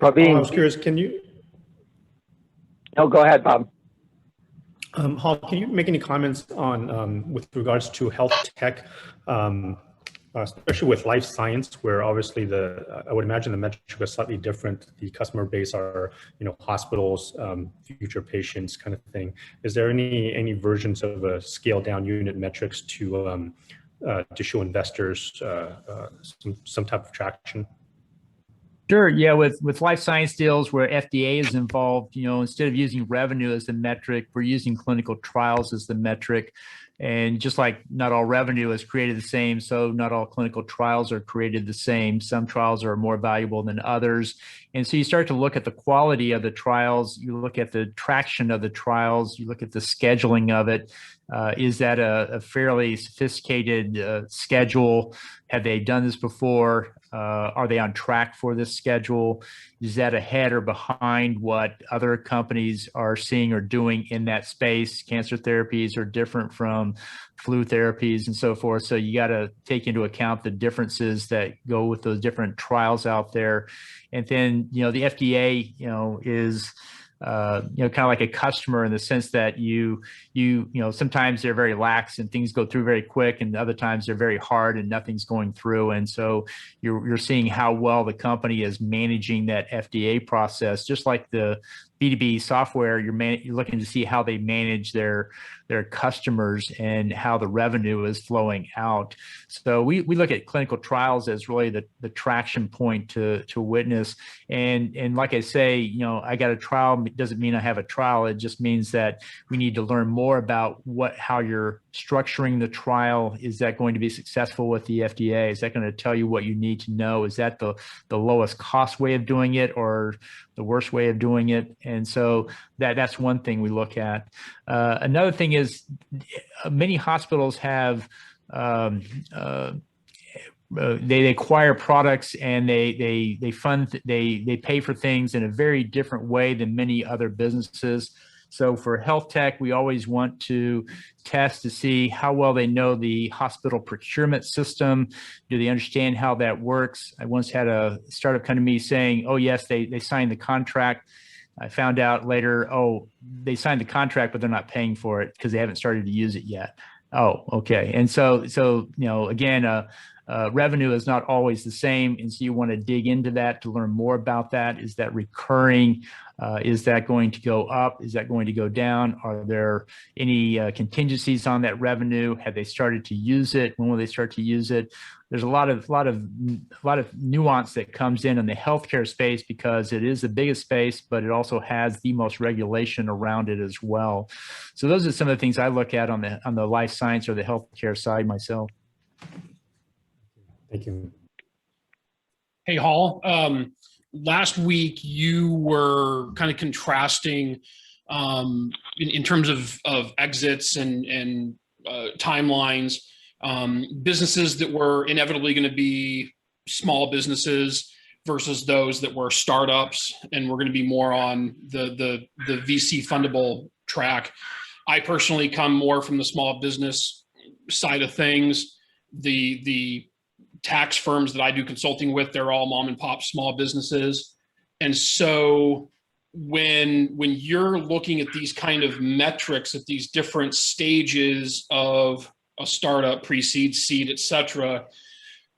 Praveen. I was curious, can you? No, go ahead, Bob. Hall, can you make any comments on with regards to health tech, especially with life science, where obviously I would imagine the metric is slightly different. The customer base are, hospitals, future patients, kind of thing. Is there any versions of a scale down unit metrics to show investors some type of traction? Sure. Yeah. With life science deals where FDA is involved, instead of using revenue as the metric, we're using clinical trials as the metric. And just like not all revenue is created the same, so not all clinical trials are created the same. Some trials are more valuable than others. And so you start to look at the quality of the trials, you look at the traction of the trials, you look at the scheduling of it. Is that a fairly sophisticated schedule? Have they done this before? Are they on track for this schedule? Is that ahead or behind what other companies are seeing or doing in that space? Cancer therapies are different from flu therapies and so forth. So you got to take into account the differences that go with those different trials out there. And then, the FDA, is kind of like a customer in the sense that you sometimes they're very lax and things go through very quick, and other times they're very hard and nothing's going through. And so you're seeing how well the company is managing that FDA process, just like the B2B software. You're looking to see how they manage their customers and how the revenue is flowing out. So we look at clinical trials as really the traction point to witness. And like I say, I got a trial doesn't mean I have a trial. It just means that we need to learn more about how you're structuring the trial. Is that going to be successful with the FDA? Is that going to tell you what you need to know? Is that the lowest cost way of doing it or the worst way of doing it? And so that's one thing we look at. Another thing is many hospitals have they acquire products and they pay for things in a very different way than many other businesses. So for health tech, we always want to test to see how well they know the hospital procurement system. Do they understand how that works? I once had a startup come to me saying, oh, yes, they signed the contract. I found out later, oh, they signed the contract, but they're not paying for it because they haven't started to use it yet. Oh, okay. And so again, revenue is not always the same. And so you want to dig into that to learn more about that. Is that recurring? Is that going to go up? Is that going to go down? Are there any contingencies on that revenue? Have they started to use it? When will they start to use it? There's a lot of nuance that comes in the healthcare space because it is the biggest space, but it also has the most regulation around it as well. So those are some of the things I look at on the life science or the healthcare side myself. Thank you. Hey, Hall. Last week, you were kind of contrasting in terms of exits and timelines, businesses that were inevitably going to be small businesses versus those that were startups and were going to be more on the VC fundable track. I personally come more from the small business side of things. The tax firms that I do consulting with, they're all mom and pop small businesses. And so when you're looking at these kind of metrics at these different stages of a startup, pre-seed, seed, et cetera,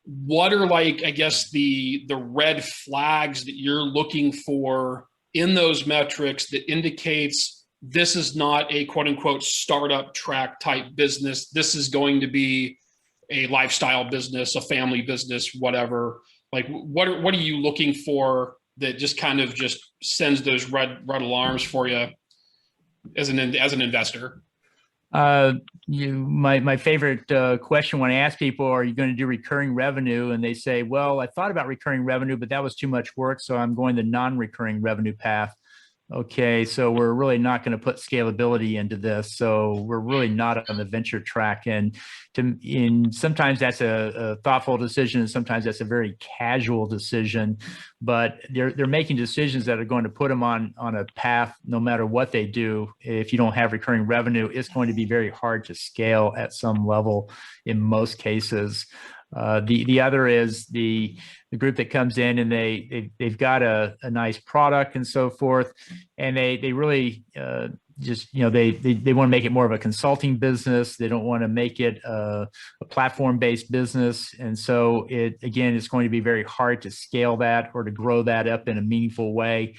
what are the red flags that you're looking for in those metrics that indicates this is not a quote unquote startup track type business. This is going to be a lifestyle business, a family business, whatever. Like what are you looking for that just kind of just sends those red alarms for you as an investor? My favorite question when I ask people, are you going to do recurring revenue? And they say, well, I thought about recurring revenue, but that was too much work. So I'm going the non-recurring revenue path. Okay, so we're really not going to put scalability into this. So we're really not on the venture track. And sometimes that's a thoughtful decision, and sometimes that's a very casual decision. But they're making decisions that are going to put them on a path no matter what they do. If you don't have recurring revenue, it's going to be very hard to scale at some level in most cases. The other is the group that comes in and they've got a nice product and so forth, and they really just they want to make it more of a consulting business. They don't want to make it a platform-based business, and so it's going to be very hard to scale that or to grow that up in a meaningful way.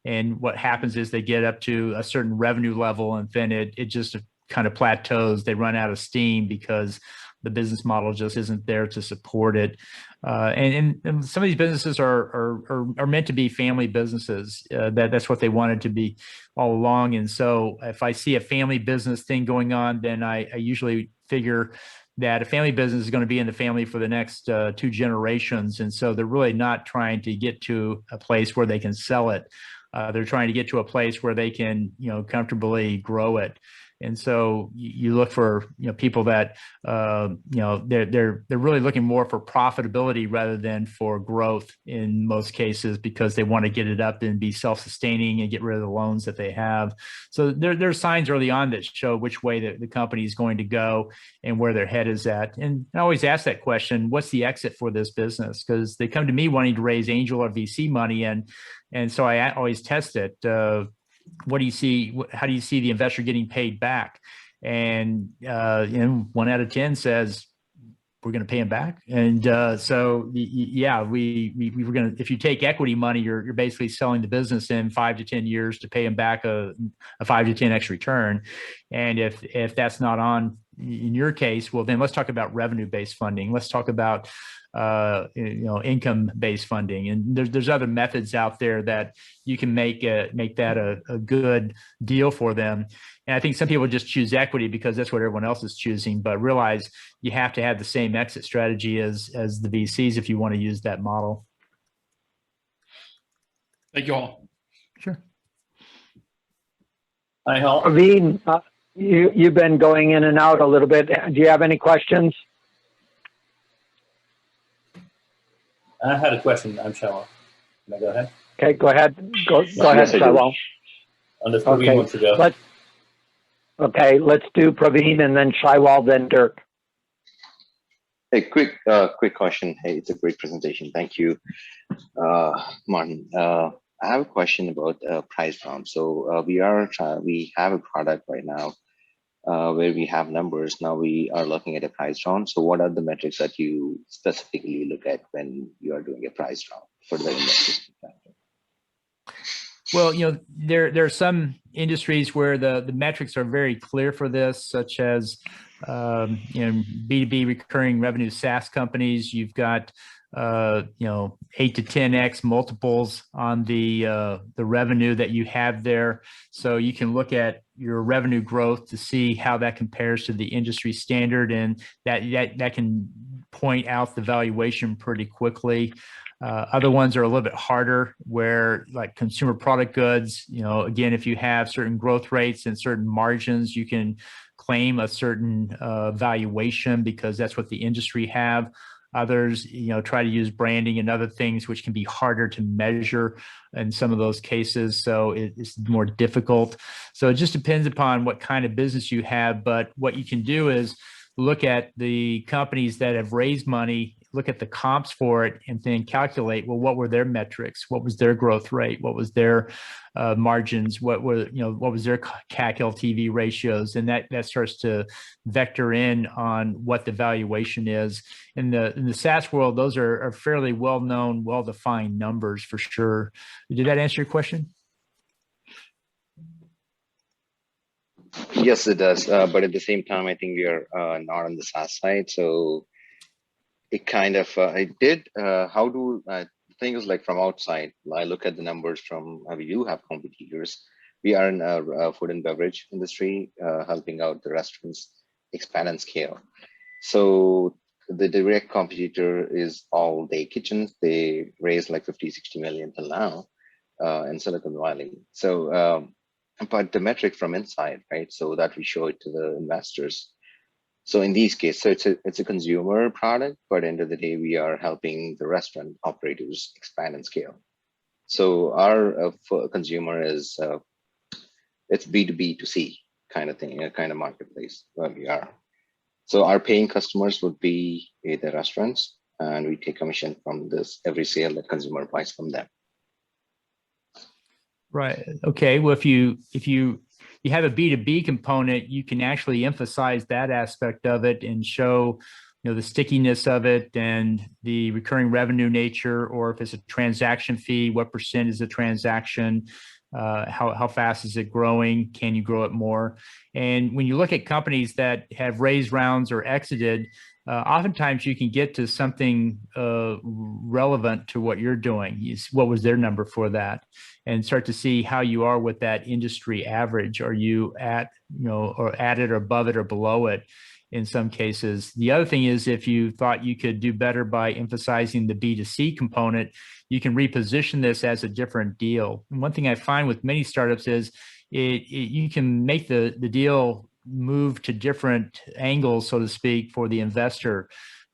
And what happens is they get up to a certain revenue level, and then it just kind of plateaus. They run out of steam because the business model just isn't there to support it. And some of these businesses are meant to be family businesses. That's what they wanted to be all along. And so if I see a family business thing going on, then I usually figure that a family business is going to be in the family for the next 2 generations. And so they're really not trying to get to a place where they can sell it. They're trying to get to a place where they can, comfortably grow it. And so you look for people that they're really looking more for profitability rather than for growth in most cases, because they want to get it up and be self-sustaining and get rid of the loans that they have. So there are signs early on that show which way the company is going to go and where their head is at. And I always ask that question: what's the exit for this business? Because they come to me wanting to raise angel or VC money, and so I always test it. what do you see? How do you see the investor getting paid back? And 1 out of 10 says we're going to pay him back. And so yeah, we were going to. If you take equity money, you're basically selling the business in 5 to 10 years to pay him back a 5 to 10x return. And if that's not on in your case, well, then let's talk about revenue-based funding. Let's talk about income-based funding, and there's other methods out there that you can make that a good deal for them. And I think some people just choose equity because that's what everyone else is choosing, but realize you have to have the same exit strategy as the VCs if you want to use that model. Thank you all. Sure. Hi, Hal. Praveen, you've been going in and out a little bit. Do you have any questions? I had a question. I'm Shawal. Can I go ahead? Okay, go ahead. Go ahead, Shawal. Unless Praveen wants to go. Let's do Praveen and then Shaiwal, then Dirk. Hey, quick question. Hey, it's a great presentation. Thank you, Martin. I have a question about price round. So we have a product right now where we have numbers. Now we are looking at a price round. So what are the metrics that you specifically look at when you are doing a price round for the investors? Well, there are some industries where the metrics are very clear for this, such as B2B recurring revenue SaaS companies. You've got 8 to 10x multiples on the revenue that you have there. So you can look at your revenue growth to see how that compares to the industry standard, and that can point out the valuation pretty quickly. Other ones are a little bit harder, where like consumer product goods, again, if you have certain growth rates and certain margins, you can claim a certain valuation because that's what the industry have. Others, try to use branding and other things which can be harder to measure in some of those cases. So it's more difficult. So it just depends upon what kind of business you have. But what you can do is look at the companies that have raised money, look at the comps for it, and then calculate, well, what were their metrics? What was their growth rate? What was their margins? What was their CAC LTV ratios? And that starts to vector in on what the valuation is. In the SaaS world, those are fairly well-known, well-defined numbers for sure. Did that answer your question? Yes, it does. But at the same time, I think we are not on the SaaS side. So it kind of, the thing is, like, from outside, I look at the numbers from, we do have competitors. We are in a food and beverage industry, helping out the restaurants expand and scale. So the direct competitor is All Day Kitchens. They raised like 50-60 million till now in Silicon Valley. So, but the metric from inside, right? So that we show it to the investors. So in these cases, so it's a consumer product, but end of the day, we are helping the restaurant operators expand and scale. So our consumer is, it's B2B to C kind of thing, a kind of marketplace where we are. So our paying customers would be the restaurants, and we take commission from this every sale that consumer buys from them. Right. Okay. Well, if you have a B2B component, you can actually emphasize that aspect of it and show, the stickiness of it and the recurring revenue nature, or if it's a transaction fee, what percent is the transaction? How fast is it growing? Can you grow it more? And when you look at companies that have raised rounds or exited, oftentimes you can get to something relevant to what you're doing. What was their number for that? And start to see how you are with that industry average. Are you at, or at it or above it or below it in some cases? The other thing is, if you thought you could do better by emphasizing the B2C component, you can reposition this as a different deal. And one thing I find with many startups is you can make the deal move to different angles, so to speak, for the investor.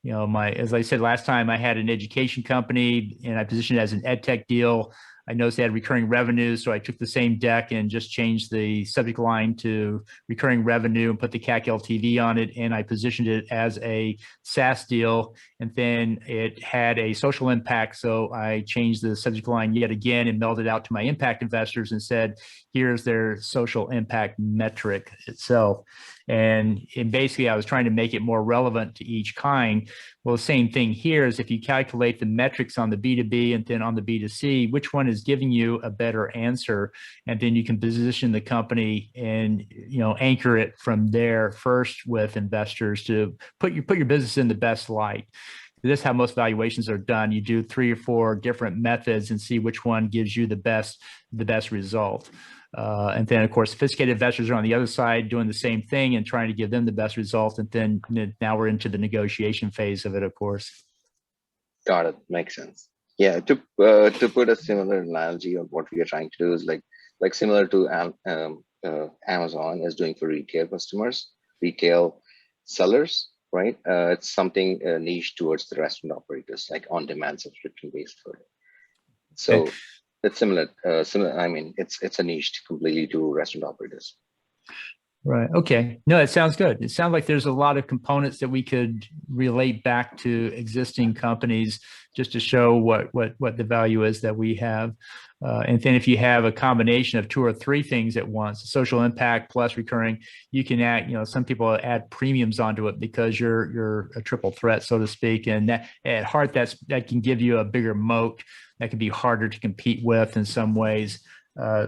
As I said last time, I had an education company and I positioned it as an ed tech deal. I noticed they had recurring revenue, so I took the same deck and just changed the subject line to recurring revenue and put the CAC LTV on it, and I positioned it as a SaaS deal, and then it had a social impact, so I changed the subject line yet again and mailed it out to my impact investors and said, here's their social impact metric itself. And basically, I was trying to make it more relevant to each kind. Well, the same thing here is if you calculate the metrics on the B2B and then on the B2C, which one is giving you a better answer? And then you can position the company and, you know, anchor it from there first with investors to put your business in the best light. This is how most valuations are done. You do 3 or 4 different methods and see which one gives you the best result. And then, of course, sophisticated investors are on the other side doing the same thing and trying to give them the best result. And then now we're into the negotiation phase of it, of course. Got it. Makes sense. Yeah. To put a similar analogy of what we are trying to do is like similar to Amazon is doing for retail customers, retail sellers, right? It's something niche towards the restaurant operators, like on-demand subscription-based food. So. Okay. It's similar. I mean, it's a niche completely to restaurant operators. Right. Okay. No, it sounds good. It sounds like there's a lot of components that we could relate back to existing companies just to show what the value is that we have. And then if you have a combination of 2 or 3 things at once, social impact plus recurring, you can add, you know, some people add premiums onto it because you're a triple threat, so to speak. And that, at heart, that can give you a bigger moat that can be harder to compete with in some ways.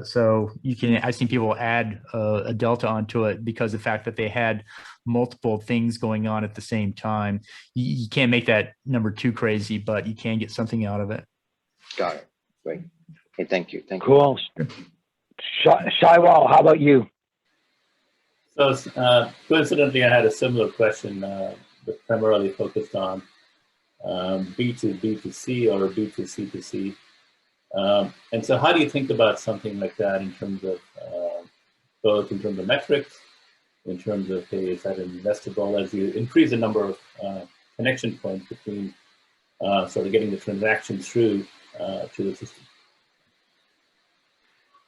So you can, I've seen people add a delta onto it because of the fact that they had multiple things going on at the same time. You can't make that number too crazy, but you can get something out of it. Got it. Great. Hey, thank you. Thank you. Cool. Shaiwal, how about you? So coincidentally, I had a similar question, but primarily focused on B2B2C or B2C2C. And so how do you think about something like that in terms of both in terms of metrics, in terms of, hey, is that investable as you increase the number of connection points between sort of getting the transaction through to the system?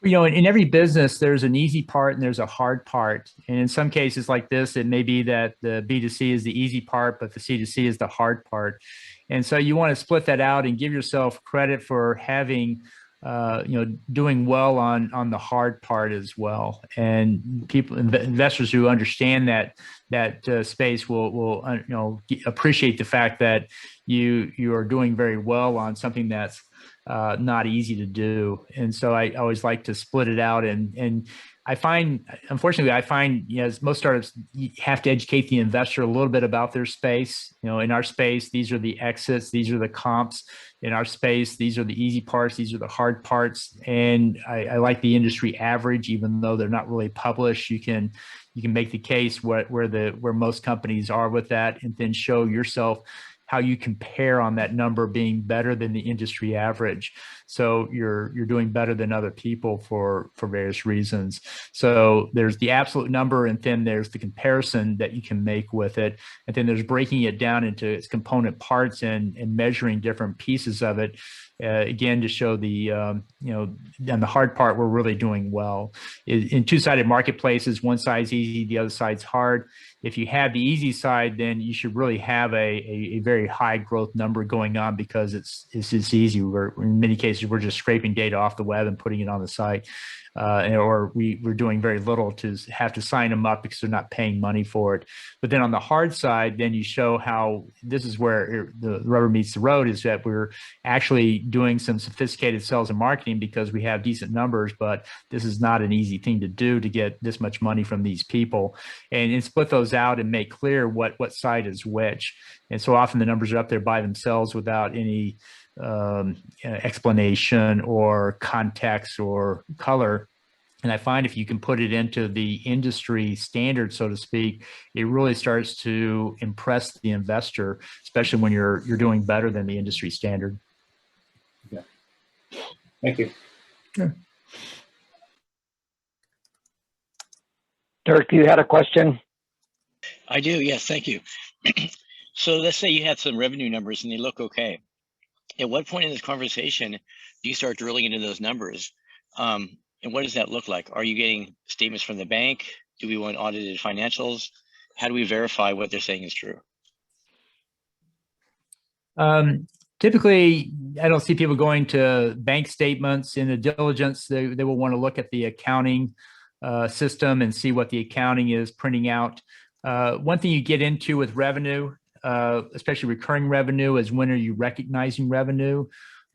You know, in every business, there's an easy part and there's a hard part. And in some cases like this, it may be that the B2C is the easy part, but the C2C is the hard part. And so you want to split that out and give yourself credit for having, doing well on the hard part as well. And people, investors who understand that space will appreciate the fact that you are doing very well on something that's not easy to do. And so I always like to split it out. And I find, unfortunately, as most startups, you have to educate the investor a little bit about their space. You know, in our space, these are the exits, these are the comps. In our space, these are the easy parts, these are the hard parts. And I like the industry average, even though they're not really published. You can make the case where most companies are with that, and then show yourself how you compare on that number being better than the industry average. So you're doing better than other people for various reasons. So there's the absolute number, and then there's the comparison that you can make with it. And then there's breaking it down into its component parts and measuring different pieces of it. Again, to show the, on the hard part, we're really doing well. In two-sided marketplaces, one side's easy, the other side's hard. If you have the easy side, then you should really have a very high growth number going on, because it's easy. In many cases, we're just scraping data off the web and putting it on the site. Or we're doing very little to have to sign them up because they're not paying money for it. But then on the hard side, then you show how this is where the rubber meets the road, is that we're actually doing some sophisticated sales and marketing because we have decent numbers, but this is not an easy thing to do to get this much money from these people. And split those out and make clear what side is which. And so often the numbers are up there by themselves without any explanation or context or color. And I find if you can put it into the industry standard, so to speak, it really starts to impress the investor, especially when you're doing better than the industry standard. Yeah. Thank you. Sure. Dirk, you had a question? I do, yes, thank you. So let's say you had some revenue numbers and they look okay. At what point in this conversation do you start drilling into those numbers? And what does that look like? Are you getting statements from the bank? Do we want audited financials? How do we verify what they're saying is true? Typically, I don't see people going to bank statements in the diligence. They will want to look at the accounting system and see what the accounting is printing out. One thing you get into with revenue, especially recurring revenue, is when are you recognizing revenue?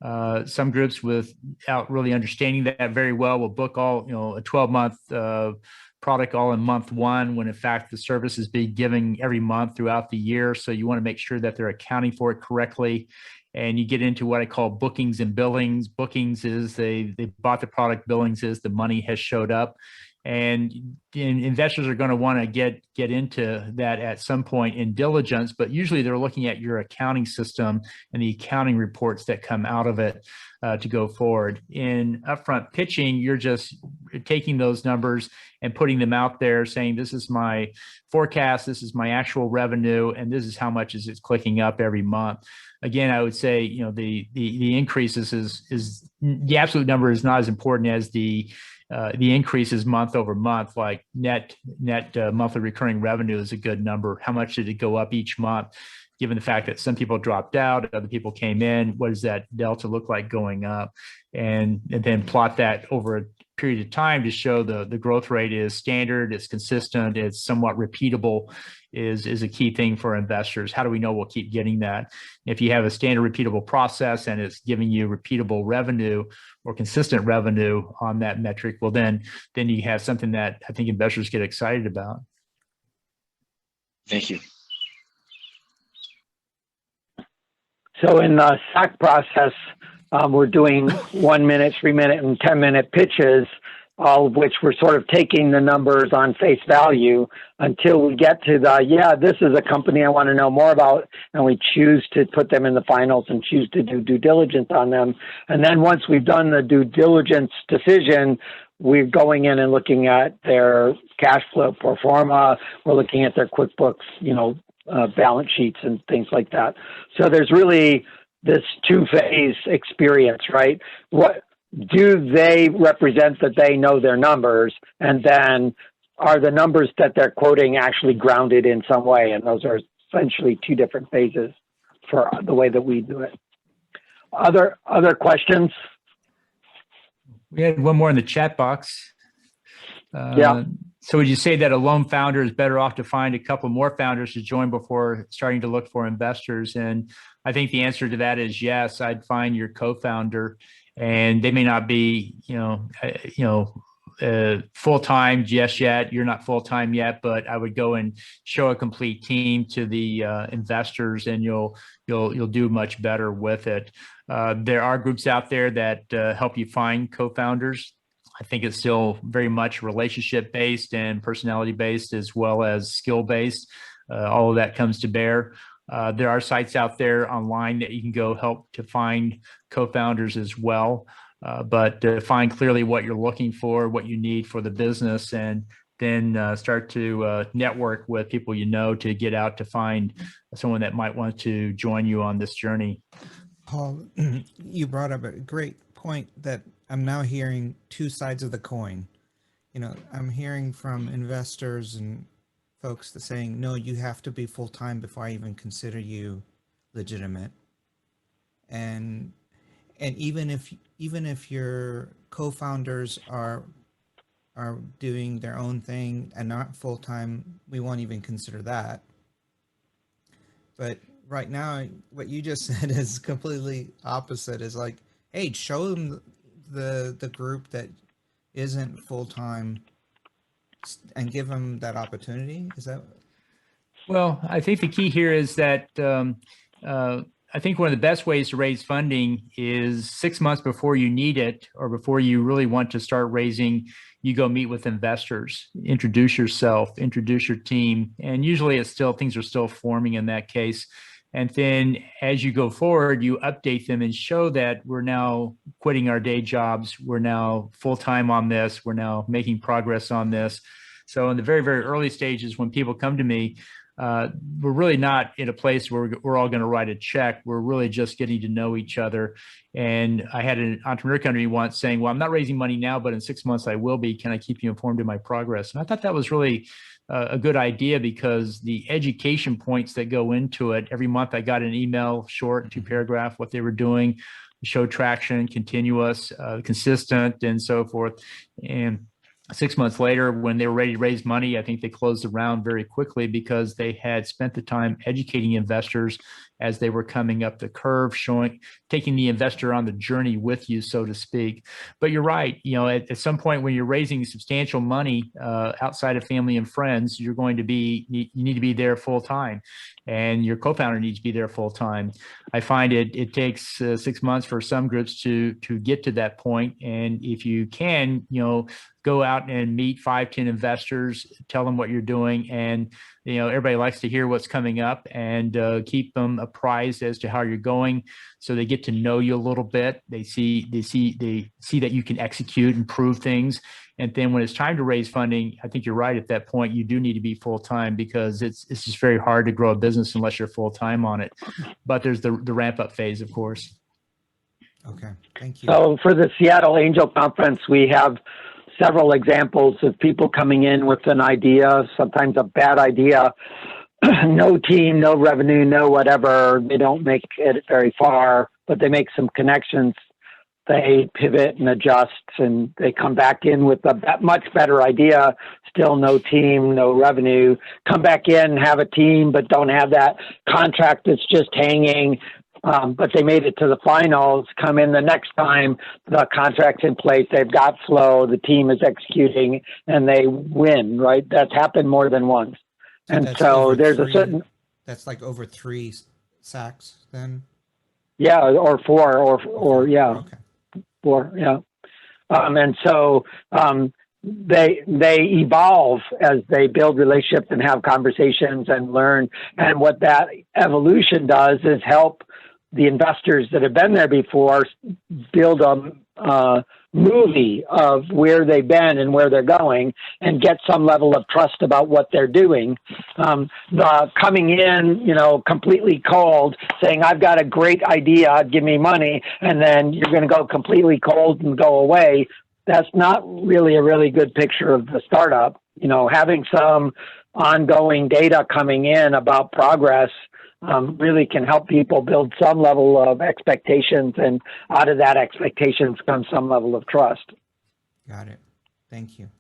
Some groups without really understanding that very well will book all, a 12-month product all in month one, when in fact the service is being given every month throughout the year. So you want to make sure that they're accounting for it correctly. And you get into what I call bookings and billings. Bookings is they bought the product. Billings is the money has showed up. And investors are going to want to get into that at some point in diligence, but usually they're looking at your accounting system and the accounting reports that come out of it to go forward. In upfront pitching, you're just taking those numbers and putting them out there, saying this is my forecast, this is my actual revenue, and this is how much is it clicking up every month. Again, I would say, the increases is the absolute number is not as important as the increases month over month. Like net monthly recurring revenue is a good number. How much did it go up each month? Given the fact that some people dropped out, other people came in, what does that delta look like going up? And then plot that over a period of time to show the growth rate is standard, it's consistent, it's somewhat repeatable is a key thing for investors. How do we know we'll keep getting that? If you have a standard repeatable process and it's giving you repeatable revenue or consistent revenue on that metric, well, then you have something that I think investors get excited about. Thank you. So in the SAC process, we're doing 1 minute, 3 minute, and 10-minute pitches, all of which we're sort of taking the numbers on face value until we get to this is a company I want to know more about, and we choose to put them in the finals and choose to do due diligence on them. And then once we've done the due diligence decision, we're going in and looking at their cash flow pro forma. We're looking at their QuickBooks, balance sheets and things like that. So there's really this two-phase experience, right? What do they represent that they know their numbers? And then are the numbers that they're quoting actually grounded in some way? And those are essentially two different phases for the way that we do it. Other questions? We had one more in the chat box. Yeah. So would you say that a lone founder is better off to find a couple more founders to join before starting to look for investors? And I think the answer to that is yes. I'd find your co-founder, and they may not be, full-time just yet. You're not full-time yet, but I would go and show a complete team to the investors, and you'll do much better with it. There are groups out there that help you find co-founders. I think it's still very much relationship-based and personality-based as well as skill-based. All of that comes to bear. There are sites out there online that you can go help to find co-founders as well. But define clearly what you're looking for, what you need for the business, and then start to network with people to get out to find someone that might want to join you on this journey. Paul, you brought up a great point that I'm now hearing two sides of the coin. I'm hearing from investors and folks that saying, no, you have to be full-time before I even consider you legitimate. And even if your co-founders are doing their own thing and not full-time, we won't even consider that. But right now, what you just said is completely opposite. Is like, hey, show them the group that isn't full-time and give them that opportunity. Is that? Well, I think the key here is that I think one of the best ways to raise funding is 6 months before you need it or before you really want to start raising, you go meet with investors, introduce yourself, introduce your team. And usually things are still forming in that case. And then as you go forward, you update them and show that we're now quitting our day jobs. We're now full-time on this. We're now making progress on this. So in the very, very early stages, when people come to me, we're really not in a place where we're all going to write a check. We're really just getting to know each other. And I had an entrepreneur come to me once saying, well, I'm not raising money now, but in 6 months I will be. Can I keep you informed of my progress? And I thought that was really a good idea, because the education points that go into it, every month I got an email, short, 2-paragraph, what they were doing, show traction, continuous, consistent, and so forth. And 6 months later, when they were ready to raise money, I think they closed the round very quickly because they had spent the time educating investors as they were coming up the curve, taking the investor on the journey with you, so to speak. But you're right, at some point when you're raising substantial money outside of family and friends, you need to be there full time, and your co-founder needs to be there full time. I find it takes 6 months for some groups to get to that point, and if you can, go out and meet 5-10 investors, tell them what you're doing, and everybody likes to hear what's coming up, and keep them apprised as to how you're going, so they get to know you a little bit. They see that you can execute and prove things, and then when it's time to raise funding, I think you're right. At that point, you do need to be full time, because it's just very hard to grow a business unless you're full time on it. But there's the ramp up phase, of course. Okay, thank you. So for the Seattle Angel Conference, we have several examples of people coming in with an idea, sometimes a bad idea, no team, no revenue, no whatever. They don't make it very far, but they make some connections. They pivot and adjust, and they come back in with a much better idea, still no team, no revenue, come back in, have a team, but don't have that contract that's just hanging. But they made it to the finals, come in the next time, the contract's in place, they've got flow, the team is executing, and they win, right? That's happened more than once. And so there's a certain... That's like over 3 sacks then? Yeah, or 4, or yeah. Okay. 4, yeah. And so they evolve as they build relationships and have conversations and learn. And what that evolution does is help the investors that have been there before build a movie of where they've been and where they're going, and get some level of trust about what they're doing. The coming in, completely cold, saying, I've got a great idea, give me money, and then you're going to go completely cold and go away. That's not really a really good picture of the startup. Having some ongoing data coming in about progress really can help people build some level of expectations, and out of that expectations comes some level of trust. Got it. Thank you.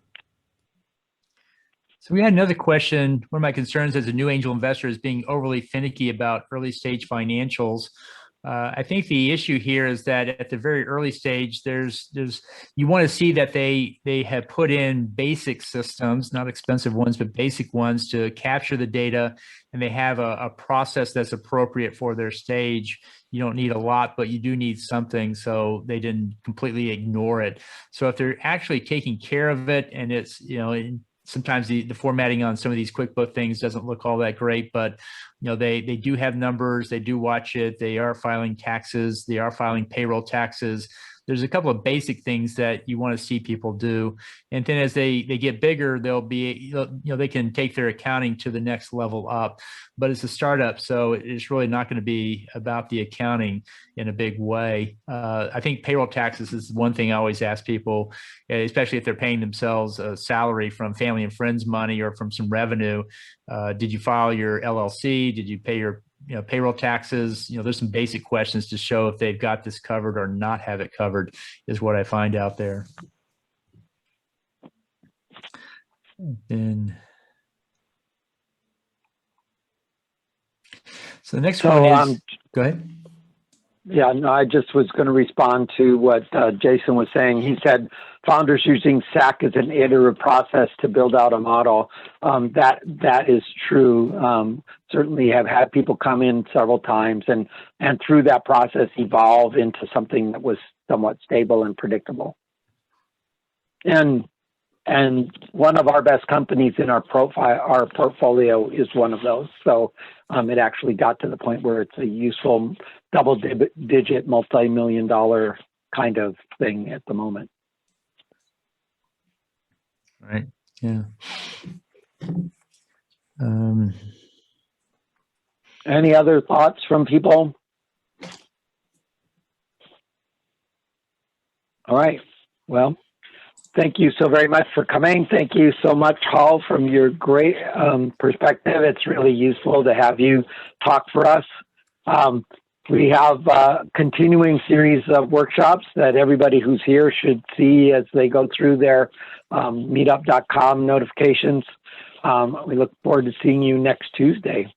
So we had another question. One of my concerns as a new angel investor is being overly finicky about early stage financials. I think the issue here is that at the very early stage, you want to see that they have put in basic systems, not expensive ones, but basic ones to capture the data, and they have a process that's appropriate for their stage. You don't need a lot, but you do need something, so they didn't completely ignore it. So if they're actually taking care of it, and it's, sometimes the formatting on some of these QuickBook things doesn't look all that great, but they do have numbers, they do watch it, they are filing taxes, they are filing payroll taxes. There's a couple of basic things that you want to see people do, and then as they get bigger, they'll be they can take their accounting to the next level up. But it's a startup, so it's really not going to be about the accounting in a big way. I think payroll taxes is one thing I always ask people, especially if they're paying themselves a salary from family and friends money or from some revenue. Did you file your LLC? Did you pay your payroll taxes? There's some basic questions to show if they've got this covered or not have it covered, is what I find out there. Then, so the next one is, go ahead. Yeah, no, I just was going to respond to what Jason was saying. He said founders using SAC as an iterative process to build out a model. That is true. Certainly have had people come in several times and through that process evolve into something that was somewhat stable and predictable. And one of our best companies in our portfolio is one of those. So it actually got to the point where it's a useful double-digit, multi-million-dollar kind of thing at the moment. Right. Yeah. Any other thoughts from people? All right. Well, thank you so very much for coming. Thank you so much, Hall, from your great perspective. It's really useful to have you talk for us. We have a continuing series of workshops that everybody who's here should see as they go through their meetup.com notifications. We look forward to seeing you next Tuesday.